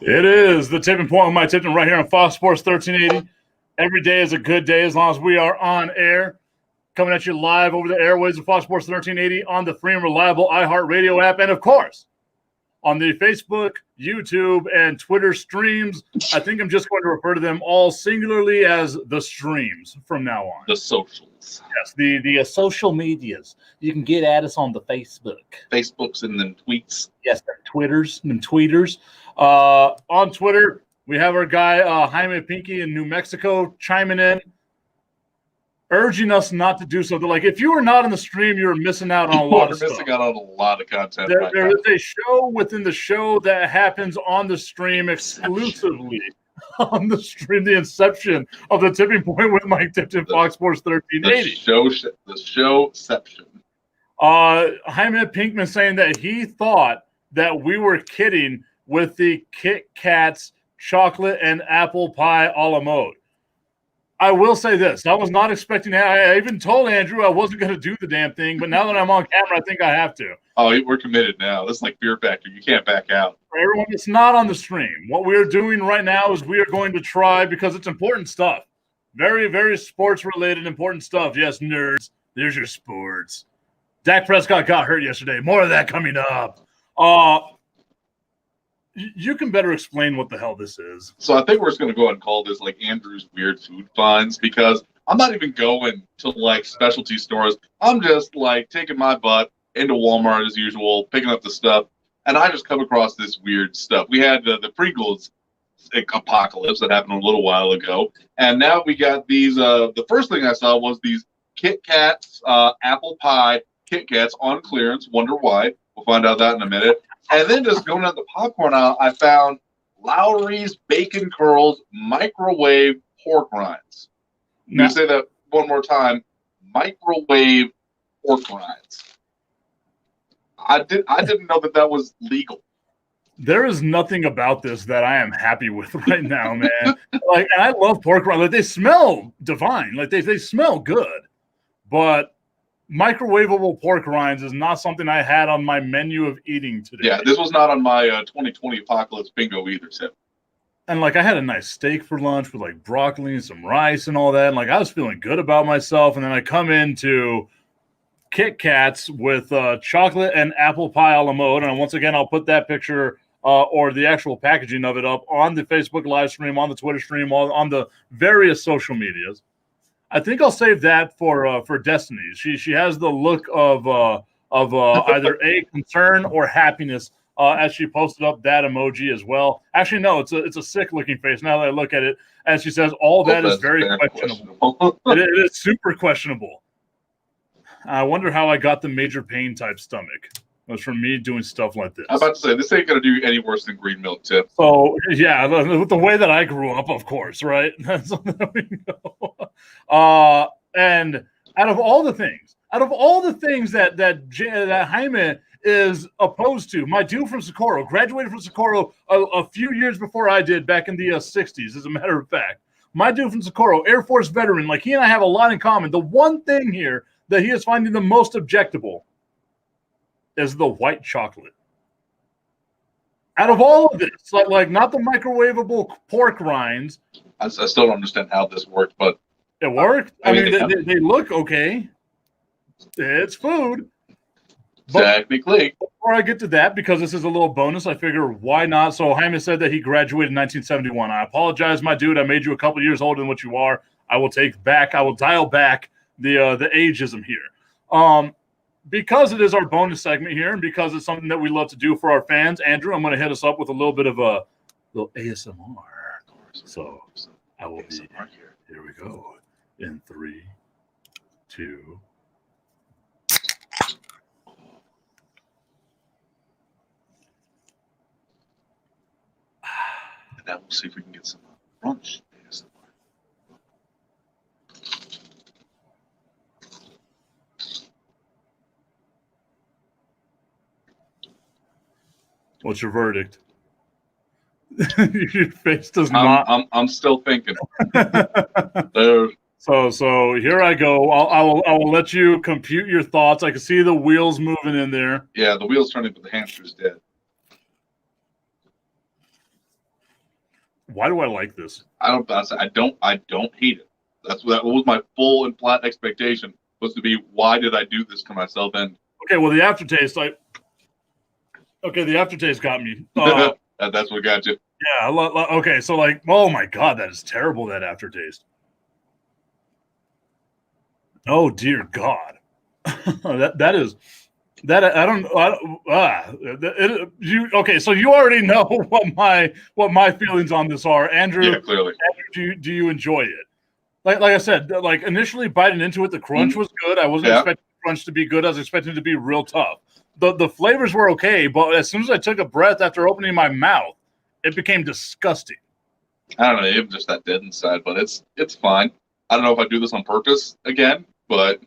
It is the tipping point with my tipping right here on Fox Sports 1380. Every day is a good day as long as we are on air. Coming at you live over the airways of Fox Sports 1380 on the free and reliable iHeartRadio app. And, of course, on the Facebook, YouTube, and Twitter streams. I think I'm just going to refer to them all singularly as the streams from now on. The socials. Yes, the social medias. You can get at us on the Facebook. Facebooks and then tweets. Yes, them tweeters. On Twitter, we have our guy Jaime Pinky in New Mexico chiming in, urging us not to do so. They're like, if you were not in the stream, you're missing out on a lot of stuff. Missing out on a lot of content. There is a show within the show that happens on the stream exclusively on the stream. The inception of the tipping point with Mike Tipton, Fox Sports 1380. The showception. Jaime Pinkman saying that he thought that we were kidding with the Kit Kats chocolate and apple pie a la mode. I will say this. I was not expecting that. I even told Andrew I wasn't going to do the damn thing, but now that I'm on camera, I think I have to. Oh, we're committed now. This is like Fear Factor. You can't back out. For everyone that's not on the stream, what we're doing right now is we are going to try, because it's important stuff. Very, very sports-related important stuff. Yes, nerds. There's your sports. Dak Prescott got hurt yesterday. More of that coming up. You can better explain what the hell this is. So I think we're just going to go ahead and call this like Andrew's weird food finds, because I'm not even going to like specialty stores. I'm just like taking my butt into Walmart as usual, picking up the stuff, and I just come across this weird stuff. We had the Pringles apocalypse that happened a little while ago, and now we got these. The first thing I saw was these Kit Kats apple pie Kit Kats on clearance. Wonder why? We'll find out that in a minute. And then just going down the popcorn aisle, I found Lowry's Bacon Curls microwave pork rinds. Now, You say that one more time. Microwave pork rinds. I didn't know that was legal. there is nothing about this that I am happy with right now, man. Like, and I love pork rinds. Like, they smell divine. Like, they smell good. But microwavable pork rinds is not something I had on my menu of eating today. Yeah, this was not on my 2020 apocalypse bingo either, Tim. And like I had a nice steak for lunch with like broccoli and some rice and all that. And like I was feeling good about myself. And then I come into Kit Kats with chocolate and apple pie a la mode. And once again, I'll put that picture or the actual packaging of it up on the Facebook live stream, on the Twitter stream, on the various social medias. I think I'll save that for Destiny. She has the look of either a concern or happiness as she posted up that emoji as well. Actually, no, it's a sick looking face. Now that I look at it, as she says, all that is very questionable. it is super questionable. I wonder how I got the major pain type stomach. It was from me doing stuff like this. I'm about to say, this ain't going to do any worse than green milk tip. So, yeah, the way that I grew up, of course, right? That's there we go. And out of all the things that Jaime is opposed to, my dude from Socorro, graduated from Socorro a few years before I did back in the 60s, as a matter of fact. My dude from Socorro, Air Force veteran, like he and I have a lot in common. The one thing here that he is finding the most objectable is the white chocolate. Out of all of this, like not the microwavable pork rinds. I still don't understand how this worked, but it worked. I mean, they look okay. It's food. Technically. Before I get to that, because this is a little bonus, I figure why not? So Jaime said that he graduated in 1971. I apologize, my dude. I made you a couple years older than what you are. I will dial back the ageism here. Because it is our bonus segment here, and because it's something that we love to do for our fans, Andrew, I'm going to hit us up with a little bit of a little ASMR. So I will be here. We go in 3, 2. And now we'll see if we can get some brunch ASMR. What's your verdict? Your face does not. I'm still thinking. So here I go. I will let you compute your thoughts. I can see the wheels moving in there. Yeah, the wheels turning, but the hamster's dead. Why do I like this? I don't hate it. That was my full and flat expectation, was to be, why did I do this to myself? And okay, well, the aftertaste, the aftertaste got me. That's what got you. Yeah. Okay. So, oh my God, that is terrible. That aftertaste. Oh dear God, that is that I don't. Okay? So you already know what my feelings on this are, Andrew. Yeah, clearly. Andrew, do you enjoy it? Like I said, like initially biting into it, the crunch was good. I wasn't expecting the crunch to be good. I was expecting it to be real tough. The flavors were okay, but as soon as I took a breath after opening my mouth, it became disgusting. I don't know, it was just that dead inside, but it's fine. I don't know if I do this on purpose again, but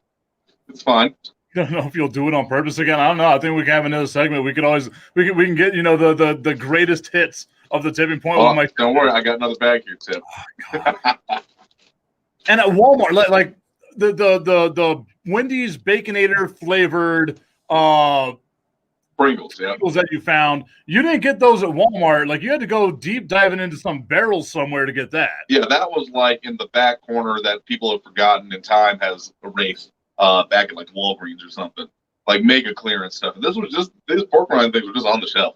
it's fine. I don't know if you'll do it on purpose again. I don't know. I think we can have another segment. We can get the greatest hits of the tipping point. Oh, don't worry, I got another bag here, Tim. Oh, and at Walmart, like the Wendy's Baconator flavored Pringles that you found, you didn't get those at Walmart. Like you had to go deep diving into some barrels somewhere to get that. Yeah, that was like in the back corner that people have forgotten and time has erased back at like Walgreens or something, like mega clearance stuff. These pork rind things were just on the shelf.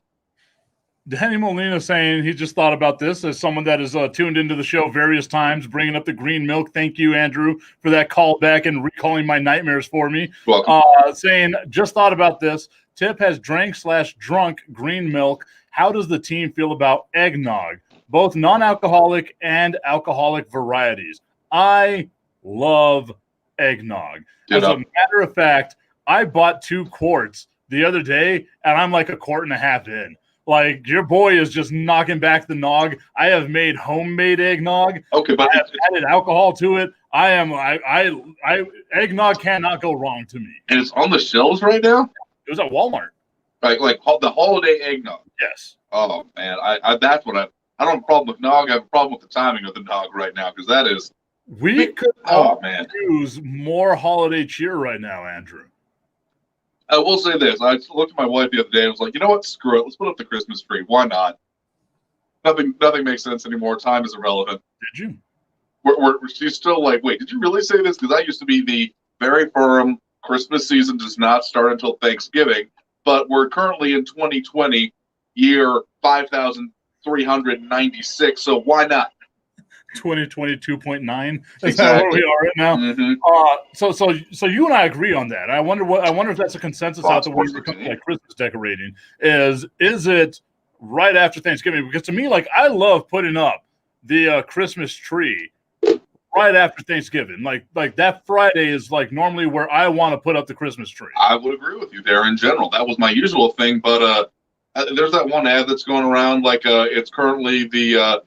Danny Molina saying he just thought about this as someone that has tuned into the show various times, bringing up the green milk. Thank you, Andrew, for that call back and recalling my nightmares for me. Welcome. Saying, just thought about this. Tip has drank/drunk green milk. How does the team feel about eggnog? Both non-alcoholic and alcoholic varieties. I love eggnog. As a matter of fact, I bought 2 quarts the other day, and I'm like a quart and a half in. Like, your boy is just knocking back the nog. I have made homemade eggnog. Okay, but I have added alcohol to it. Eggnog cannot go wrong to me. And it's on the shelves right now? It was at Walmart. Like the holiday eggnog. Yes. Oh man, that's what I don't have a problem with nog. I have a problem with the timing of the nog right now, because that is could use more holiday cheer right now, Andrew. I will say this. I looked at my wife the other day and was like, you know what? Screw it. Let's put up the Christmas tree. Why not? Nothing makes sense anymore. Time is irrelevant. Did you? She's still like, wait, did you really say this? Because I used to be the very firm Christmas season does not start until Thanksgiving, but we're currently in 2020, year 5,396, so why not? 2022.9. That's Exactly. where we are right now. Mm-hmm. So you and I agree on that. I wonder if that's a consensus out the way when it comes to like Christmas decorating. Is it right after Thanksgiving? Because to me, like I love putting up the Christmas tree right after Thanksgiving. Like that Friday is like normally where I want to put up the Christmas tree. I would agree with you there in general. That was my usual thing, but there's that one ad that's going around like it's currently the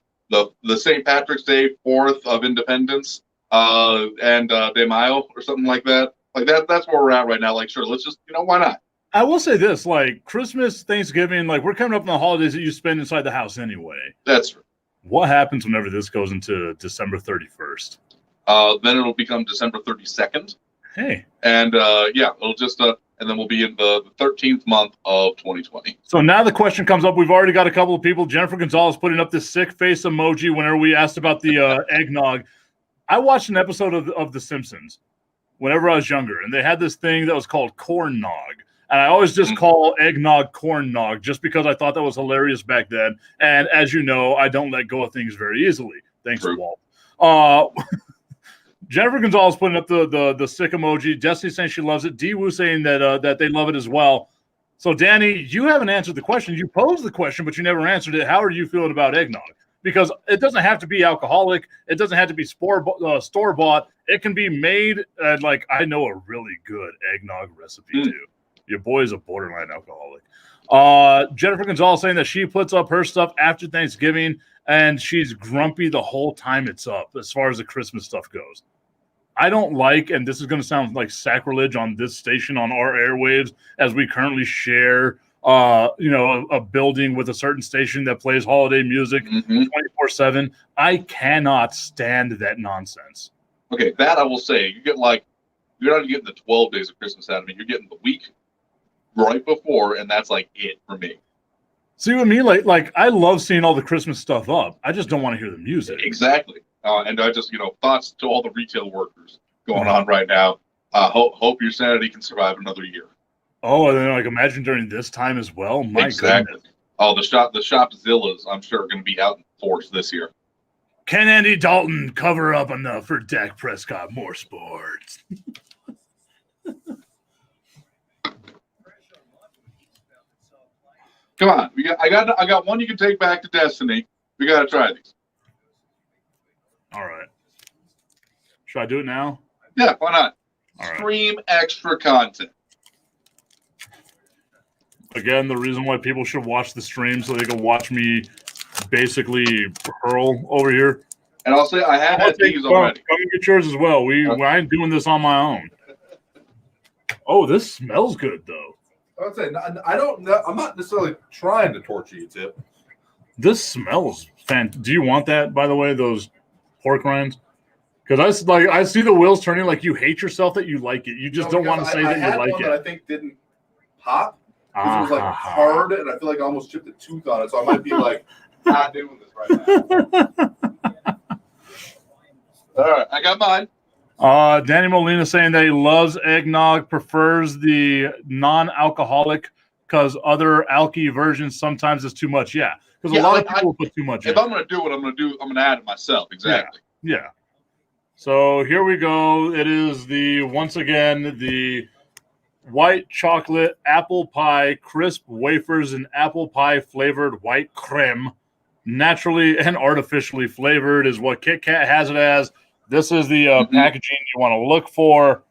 St. Patrick's Day 4th of Independence and De Mayo or something like that. Like that's where we're at right now. Like sure, let's just why not? I will say this, like Christmas, Thanksgiving, like we're coming up on the holidays that you spend inside the house anyway. That's true. What happens whenever this goes into December 31st? Then it'll become December 32nd. Hey. And it'll just and then we'll be in the 13th month of 2020. So now the question comes up. We've already got a couple of people. Jennifer Gonzalez putting up this sick face emoji whenever we asked about the eggnog. I watched an episode of The Simpsons whenever I was younger, and they had this thing that was called corn nog. And I always just call eggnog corn nog just because I thought that was hilarious back then. And as you know, I don't let go of things very easily. Thanks, Walt. Jennifer Gonzalez putting up the sick emoji. Destiny saying she loves it. D Wu saying that they love it as well. So, Danny, you haven't answered the question. You posed the question, but you never answered it. How are you feeling about eggnog? Because it doesn't have to be alcoholic. It doesn't have to be store-bought. It can be made like I know a really good eggnog recipe, too. Your boy is a borderline alcoholic. Jennifer Gonzalez saying that she puts up her stuff after Thanksgiving, and she's grumpy the whole time it's up as far as the Christmas stuff goes. I don't like, and this is going to sound like sacrilege on this station on our airwaves, as we currently share, a building with a certain station that plays holiday music 24/7. I cannot stand that nonsense. Okay, that I will say. You're not getting the 12 days of Christmas out of me. You're getting the week right before, and that's like it for me. See what I mean? Like I love seeing all the Christmas stuff up. I just don't want to hear the music. Exactly. And I just, thoughts to all the retail workers going on right now. Hope your sanity can survive another year. Oh, and then like imagine during this time as well. My goodness. Oh, the Shopzillas, I'm sure, are going to be out in force this year. Can Andy Dalton cover up enough for Dak Prescott? More sports. Come on, I got one you can take back to Destiny. We got to try these. All right. Should I do it now? Yeah, why not? All Stream extra content. Again, the reason why people should watch the stream so they can watch me basically hurl over here. And I'll say I have had these already. Come and get yours as well. I ain't doing this on my own. Oh, this smells good though. I would say I don't know. I'm not necessarily trying to torture you, Tip. This smells fantastic. Do you want that, by the way, those pork rinds? Because I see the wheels turning like you hate yourself that you like it. You just don't want to say that you like it. That I think didn't pop. It was like hard, and I feel like I almost chipped a tooth on it. So I might be like not doing this right now. All right, I got mine. Danny Molina saying that he loves eggnog, prefers the non-alcoholic because other alky versions sometimes is too much. Yeah, because a lot of people put too much. If I'm going to do what I'm going to do, I'm going to add it myself. Exactly. Yeah. So here we go. It is once again the white chocolate apple pie crisp wafers and apple pie flavored white creme, naturally and artificially flavored is what Kit Kat has it as. This is the packaging you want to look for.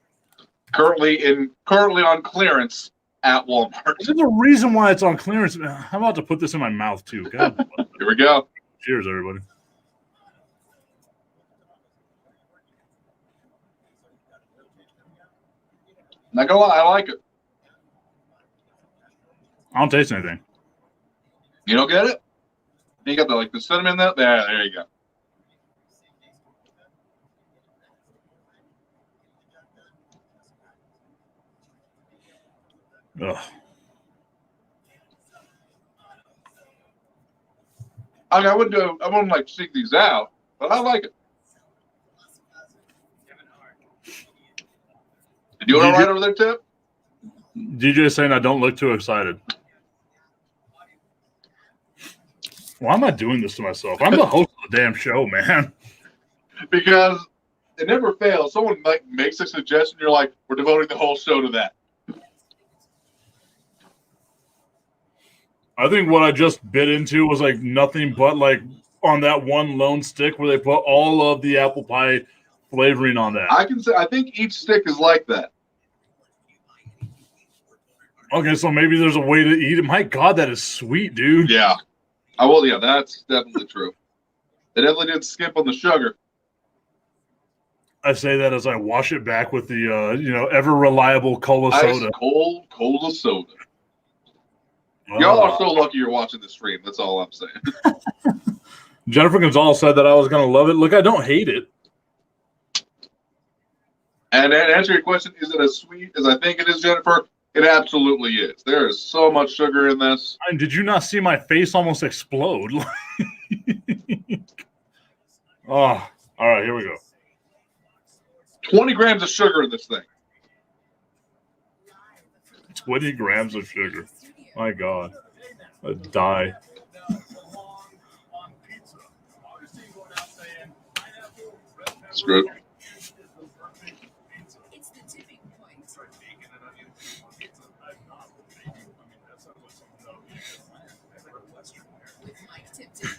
Currently on clearance at Walmart. There's a reason why it's on clearance. I'm about to put this in my mouth too. God. Here we go. Cheers, everybody. Not gonna lie, I like it. I don't taste anything. You don't get it? You got the cinnamon there. There you go. Ugh. I wouldn't like seek these out, but I like it. You doing all right over there, Tip? DJ saying I don't look too excited. Why am I doing this to myself? I'm the host of the damn show, man. because it never fails. Someone like makes a suggestion, you're like, we're devoting the whole show to that. I think what I just bit into was like nothing but like on that one lone stick where they put all of the apple pie flavoring on that. I think each stick is like that. Okay, so maybe there's a way to eat it. My God, that is sweet, dude. Yeah. Yeah, that's definitely true. They definitely didn't skip on the sugar. I say that as I wash it back with the ever reliable cola soda. Ice cold cola soda. Y'all are so lucky you're watching the stream. That's all I'm saying. Jennifer Gonzalez said that I was going to love it. Look, I don't hate it. And to answer your question, is it as sweet as I think it is, Jennifer? It absolutely is. There is so much sugar in this. And did you not see my face almost explode? Oh, all right, here we go. 20 grams of sugar in this thing. 20 grams of sugar. My God. I'd die. Screw it. It's the tipping point. With Mike Tipton.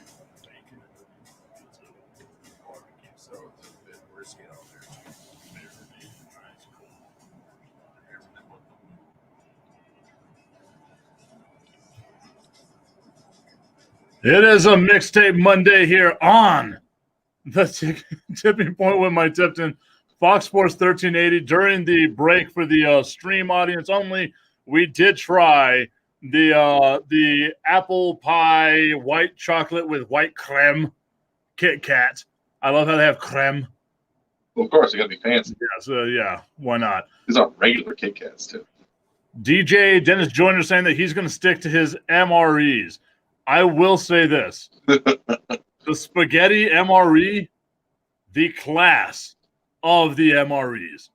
It is a mixtape Monday here on the tipping point with Mike Tipton, Fox Sports 1380. During the break for the stream audience only, we did try the apple pie white chocolate with white creme Kit Kat. I love how they have creme. Well, of course, you got to be fancy. Yeah, so yeah, why not? These are regular Kit Kats, too. DJ Dennis Joyner saying that he's going to stick to his MREs. I will say this. The spaghetti MRE, the class of the MREs,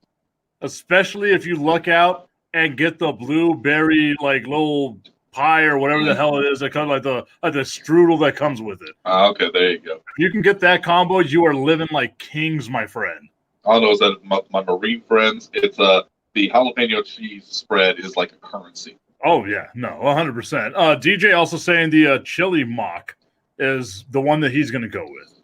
especially if you look out and get the blueberry like little pie or whatever the hell it is that kind of like the strudel that comes with it. Okay, there you go. If you can get that combo, you are living like kings, my friend. All I know is that my Marine friends, it's the jalapeno cheese spread is like a currency. Oh yeah, no, 100%. DJ also saying the chili mock is the one that he's going to go with.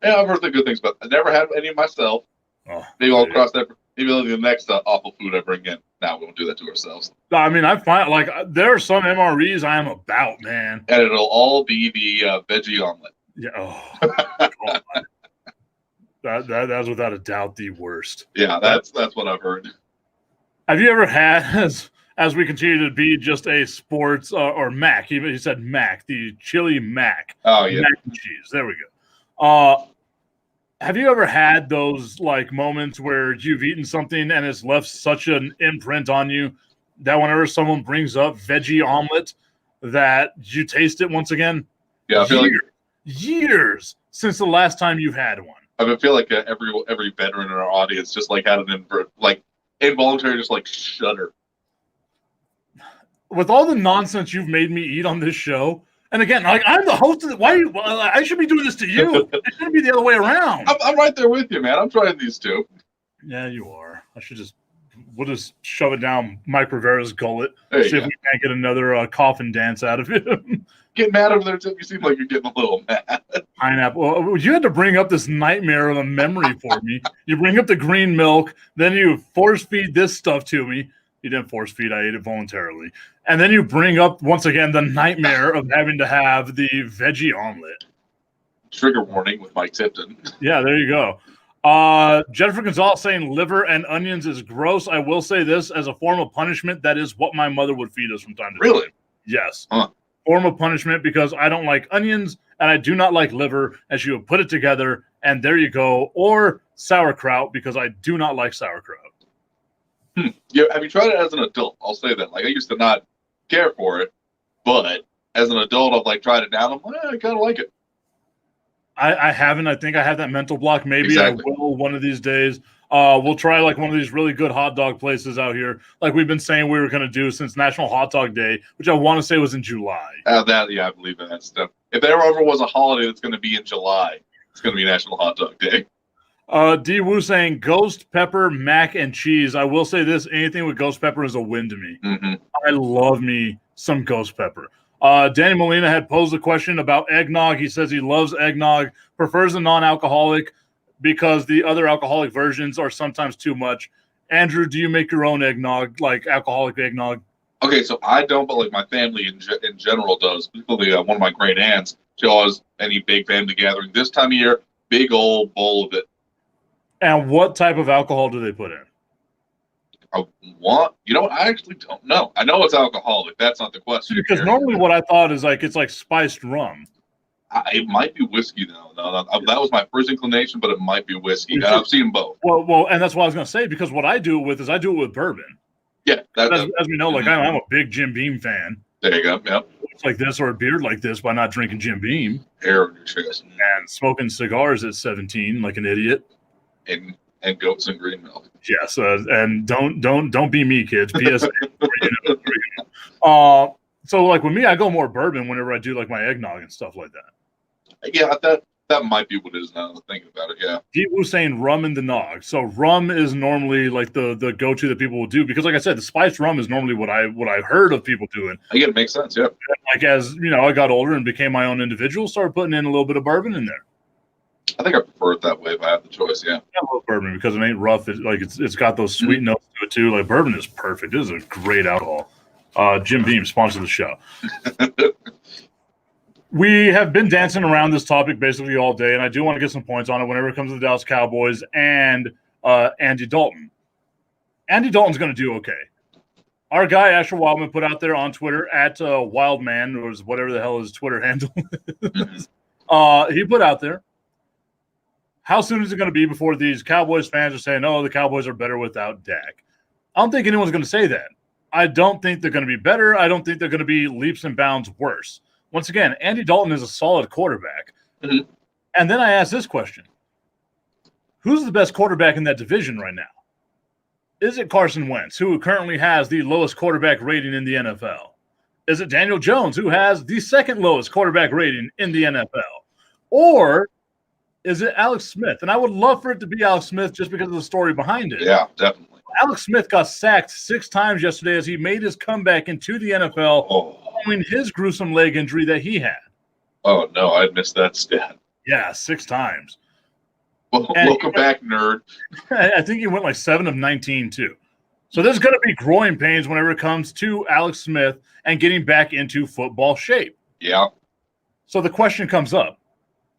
Yeah, I've heard the good things, but I never had any myself. Oh, maybe I'll cross that. Maybe it'll be the next awful food I bring in. Now we won't do that to ourselves. I mean, I find like there are some MREs I am about, man. And it'll all be the veggie omelet. Yeah. Oh, God. That's without a doubt the worst. Yeah, that's what I've heard. Have you ever had as we continue to be just a sports or mac? He said mac, the chili mac. Oh yeah, mac and cheese. There we go. Have you ever had those like moments where you've eaten something and it's left such an imprint on you that whenever someone brings up veggie omelet, that you taste it once again? Yeah, I feel years since the last time you've had one. I feel like every veteran in our audience just like had an involuntary just like shudder. With all the nonsense you've made me eat on this show, and again, like I'm the host of it. Why? I should be doing this to you. It shouldn't be the other way around. I'm right there with you, man. I'm trying these too. Yeah, you are. We'll just shove it down Mike Rivera's gullet. See if we can't get another coffin dance out of him. Get mad over there, Tim. You seem like you're getting a little mad. Pineapple. Well, you had to bring up this nightmare of a memory for me. You bring up the green milk, then you force feed this stuff to me. You didn't force feed. I ate it voluntarily. And then you bring up, once again, the nightmare of having to have the veggie omelet. Trigger warning with Mike Tipton. Yeah, there you go. Jennifer Gonzalez saying liver and onions is gross. I will say this, as a form of punishment, that is what my mother would feed us from time to time. Really? Yes. Huh. Form of punishment because I don't like onions and I do not like liver, and she would put it together, and there you go. Or sauerkraut because I do not like sauerkraut. Yeah, have you tried it as an adult? I'll say that. Like, I used to not care for it, but as an adult, I've like tried it down. I'm like, I kind of like it. I haven't. I think I have that mental block. Maybe exactly. I will one of these days. We'll try like one of these really good hot dog places out here, like we've been saying we were going to do since National Hot Dog Day, which I want to say was in July. I believe in that stuff. If there ever was a holiday that's going to be in July, it's going to be National Hot Dog Day. D Wu saying ghost pepper, mac and cheese. I will say this: anything with ghost pepper is a win to me. Mm-hmm. I love me some ghost pepper. Danny Molina had posed a question about eggnog. He says he loves eggnog, prefers a non-alcoholic because the other alcoholic versions are sometimes too much. Andrew, do you make your own eggnog, like alcoholic eggnog? Okay, so I don't, but like my family in general does. Particularly one of my great aunts. She always any big family gathering this time of year, big old bowl of it. And what type of alcohol do they put in? You know what? I actually don't know. I know it's alcoholic. That's not the question. Because here. normally what I thought is like it's like spiced rum. It might be whiskey though. No, that was my first inclination, but it might be whiskey. And I've seen both. Well, and that's what I was going to say because what I do it with is I do it with bourbon. Yeah, as we know, like I'm a big Jim Beam fan. There you go. Yep. It's like this or a beard like this by not drinking Jim Beam. Hair on your chest. And smoking cigars at 17 like an idiot. And goats and green milk. Yes, and don't be me, kids. PSA. So like with me, I go more bourbon whenever I do like my eggnog and stuff like that. Yeah, that might be what it is now that I'm thinking about it. Yeah. He was saying rum and the nog. So rum is normally like the go-to that people will do because, like I said, the spiced rum is normally what I heard of people doing. I get it makes sense. Yeah. Like as you know, I got older and became my own individual, started putting in a little bit of bourbon in there. I think I prefer it that way if I have the choice. Yeah. I love bourbon because it ain't rough. It's got those sweet notes to it too. Like bourbon is perfect. It is a great alcohol. Jim Beam sponsored the show. We have been dancing around this topic basically all day, and I do want to get some points on it whenever it comes to the Dallas Cowboys and Andy Dalton. Andy Dalton's going to do okay. Our guy, Asher Wildman, put out there on Twitter at Wildman, or whatever the hell his Twitter handle is. He put out there, how soon is it going to be before these Cowboys fans are saying, oh, the Cowboys are better without Dak? I don't think anyone's going to say that. I don't think they're going to be better. I don't think they're going to be leaps and bounds worse. Once again, Andy Dalton is a solid quarterback. Mm-hmm. And then I ask this question. Who's the best quarterback in that division right now? Is it Carson Wentz, who currently has the lowest quarterback rating in the NFL? Is it Daniel Jones, who has the second lowest quarterback rating in the NFL? Or is it Alex Smith? And I would love for it to be Alex Smith just because of the story behind it. Yeah, definitely. Alex Smith got sacked 6 times yesterday as he made his comeback into the NFL following his gruesome leg injury that he had. Oh, no, I missed that stat. Yeah, 6 times. Well, welcome back, nerd. I think he went like 7 of 19, too. So there's going to be growing pains whenever it comes to Alex Smith and getting back into football shape. Yeah. So the question comes up,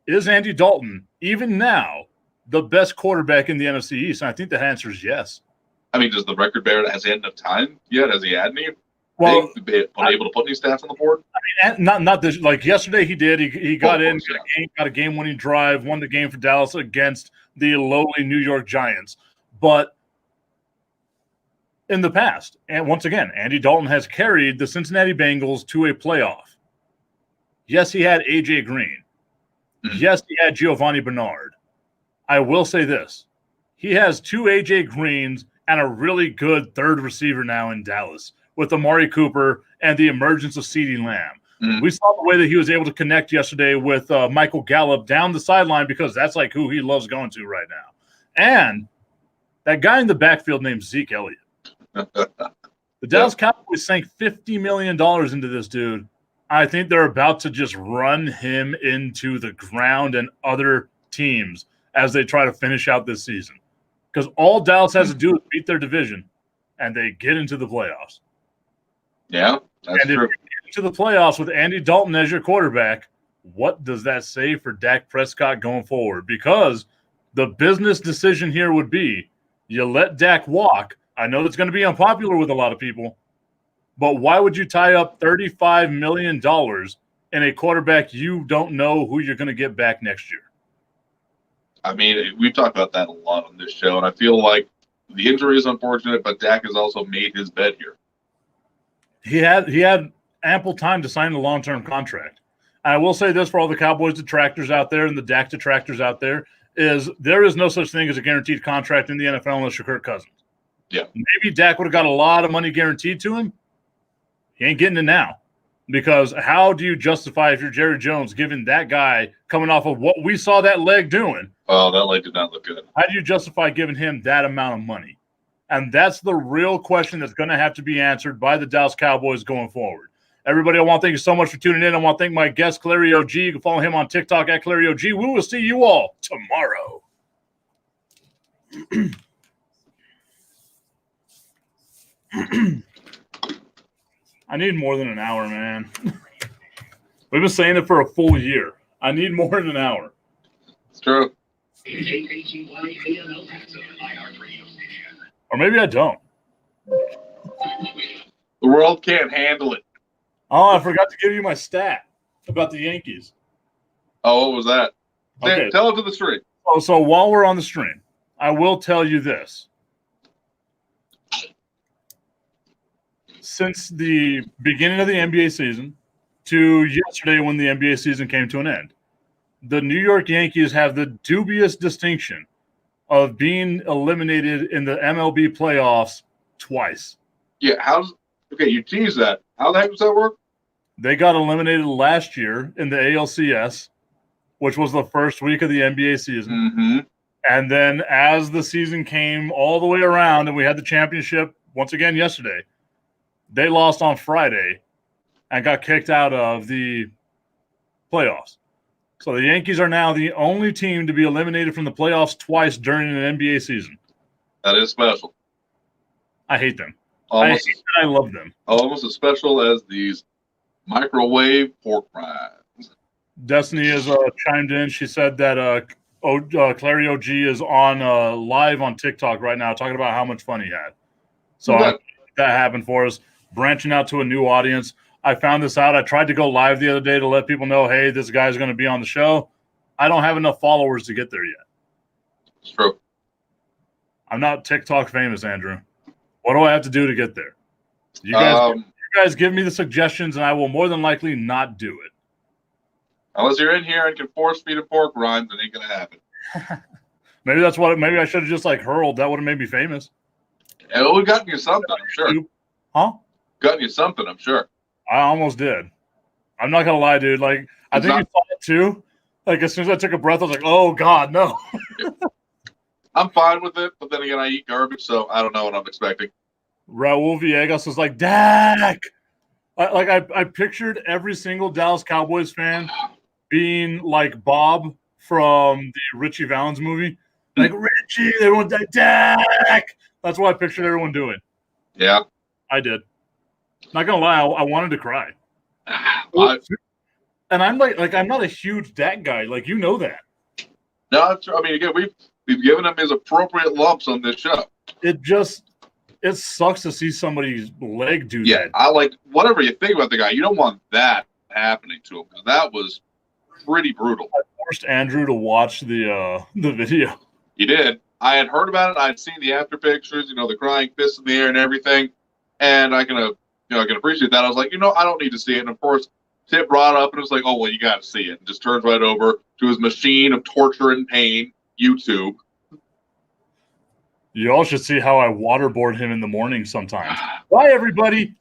is Andy Dalton, even now, the best quarterback in the NFC East? And I think the answer is yes. I mean, does the record bear that? Has he had enough time yet? Has he had any? Well, able to put any stats on the board? I mean, not this. Like yesterday, he did. He got in, got a game-winning drive, won the game for Dallas against the lowly New York Giants. But in the past, and once again, Andy Dalton has carried the Cincinnati Bengals to a playoff. Yes, he had A.J. Green. Mm-hmm. Yes, he had Giovanni Bernard. I will say this. He has 2 A.J. Greens and a really good third receiver now in Dallas with Amari Cooper and the emergence of CeeDee Lamb. Mm-hmm. We saw the way that he was able to connect yesterday with Michael Gallup down the sideline because that's like who he loves going to right now. And that guy in the backfield named Zeke Elliott. The Dallas Cowboys sank $50 million into this dude. I think they're about to just run him into the ground and other teams as they try to finish out this season. Because all Dallas has to do is beat their division, and they get into the playoffs. Yeah, that's true. If you get into the playoffs with Andy Dalton as your quarterback, what does that say for Dak Prescott going forward? Because the business decision here would be you let Dak walk. I know that's going to be unpopular with a lot of people, but why would you tie up $35 million in a quarterback you don't know who you're going to get back next year? I mean, we've talked about that a lot on this show, and I feel like the injury is unfortunate, but Dak has also made his bed here. He had ample time to sign a long-term contract. And I will say this for all the Cowboys detractors out there and the Dak detractors out there is no such thing as a guaranteed contract in the NFL unless you're Kirk Cousins. Yeah. Maybe Dak would have got a lot of money guaranteed to him. He ain't getting it now. Because how do you justify if you're Jerry Jones giving that guy coming off of what we saw that leg doing? Oh, that leg did not look good. How do you justify giving him that amount of money? And that's the real question that's going to have to be answered by the Dallas Cowboys going forward. Everybody, I want to thank you so much for tuning in. I want to thank my guest, Clary OG. You can follow him on TikTok at Clary OG. We will see you all tomorrow. I need more than an hour, man. We've been saying it for a full year. I need more than an hour. It's true. Or maybe I don't. The world can't handle it. Oh, I forgot to give you my stat about the Yankees. Oh, what was that? Okay. Tell it to the street. Oh, so while we're on the stream, I will tell you this. Since the beginning of the NBA season to yesterday when the NBA season came to an end, the New York Yankees have the dubious distinction of being eliminated in the MLB playoffs twice. Yeah, okay, you tease that. How the heck does that work? They got eliminated last year in the ALCS, which was the first week of the NBA season. Mm-hmm. And then as the season came all the way around and we had the championship once again yesterday, they lost on Friday and got kicked out of the playoffs. So the Yankees are now the only team to be eliminated from the playoffs twice during an NBA season. That is special. I hate them. Almost, I love them. almost as special as these microwave pork rinds. Destiny has chimed in. She said that Clary OG is on live on TikTok right now talking about how much fun he had. So that happened for us. Branching out to a new audience. I found this out. I tried to go live the other day to let people know, hey, this guy's going to be on the show. I don't have enough followers to get there yet. It's true. I'm not TikTok famous, Andrew. What do I have to do to get there? You guys give me the suggestions, and I will more than likely not do it. Unless you're in here and can force feed a pork rind, it ain't going to happen. Maybe that's what. Maybe I should have just hurled. That would have made me famous. It would have gotten you something, I'm sure. Huh? Gotten you something, I'm sure. I almost did. I'm not gonna lie, dude. I think you saw it too. As soon as I took a breath, I was like, "Oh God, no." I'm fine with it, but then again, I eat garbage, so I don't know what I'm expecting. Raul Villegas was like, "Dak." I pictured every single Dallas Cowboys fan being like Bob from the Richie Valens movie, like Richie. They want that Dak. That's what I pictured everyone doing. Yeah, I did. Not gonna lie, I wanted to cry. And I'm I'm not a huge Dak guy. You know that. No, I mean, again, we've given him his appropriate lumps on this show. It sucks to see somebody's leg do that. Yeah, I whatever you think about the guy, you don't want that happening to him because that was pretty brutal. I forced Andrew to watch the video. He did. I had heard about it. I had seen the after pictures, the crying fists in the air and everything, and I can appreciate that. I was like, I don't need to see it. And of course, Tip brought it up and it was like, oh well, you got to see it. And just turns right over to his machine of torture and pain, YouTube. You all should see how I waterboard him in the morning sometimes. Bye, everybody.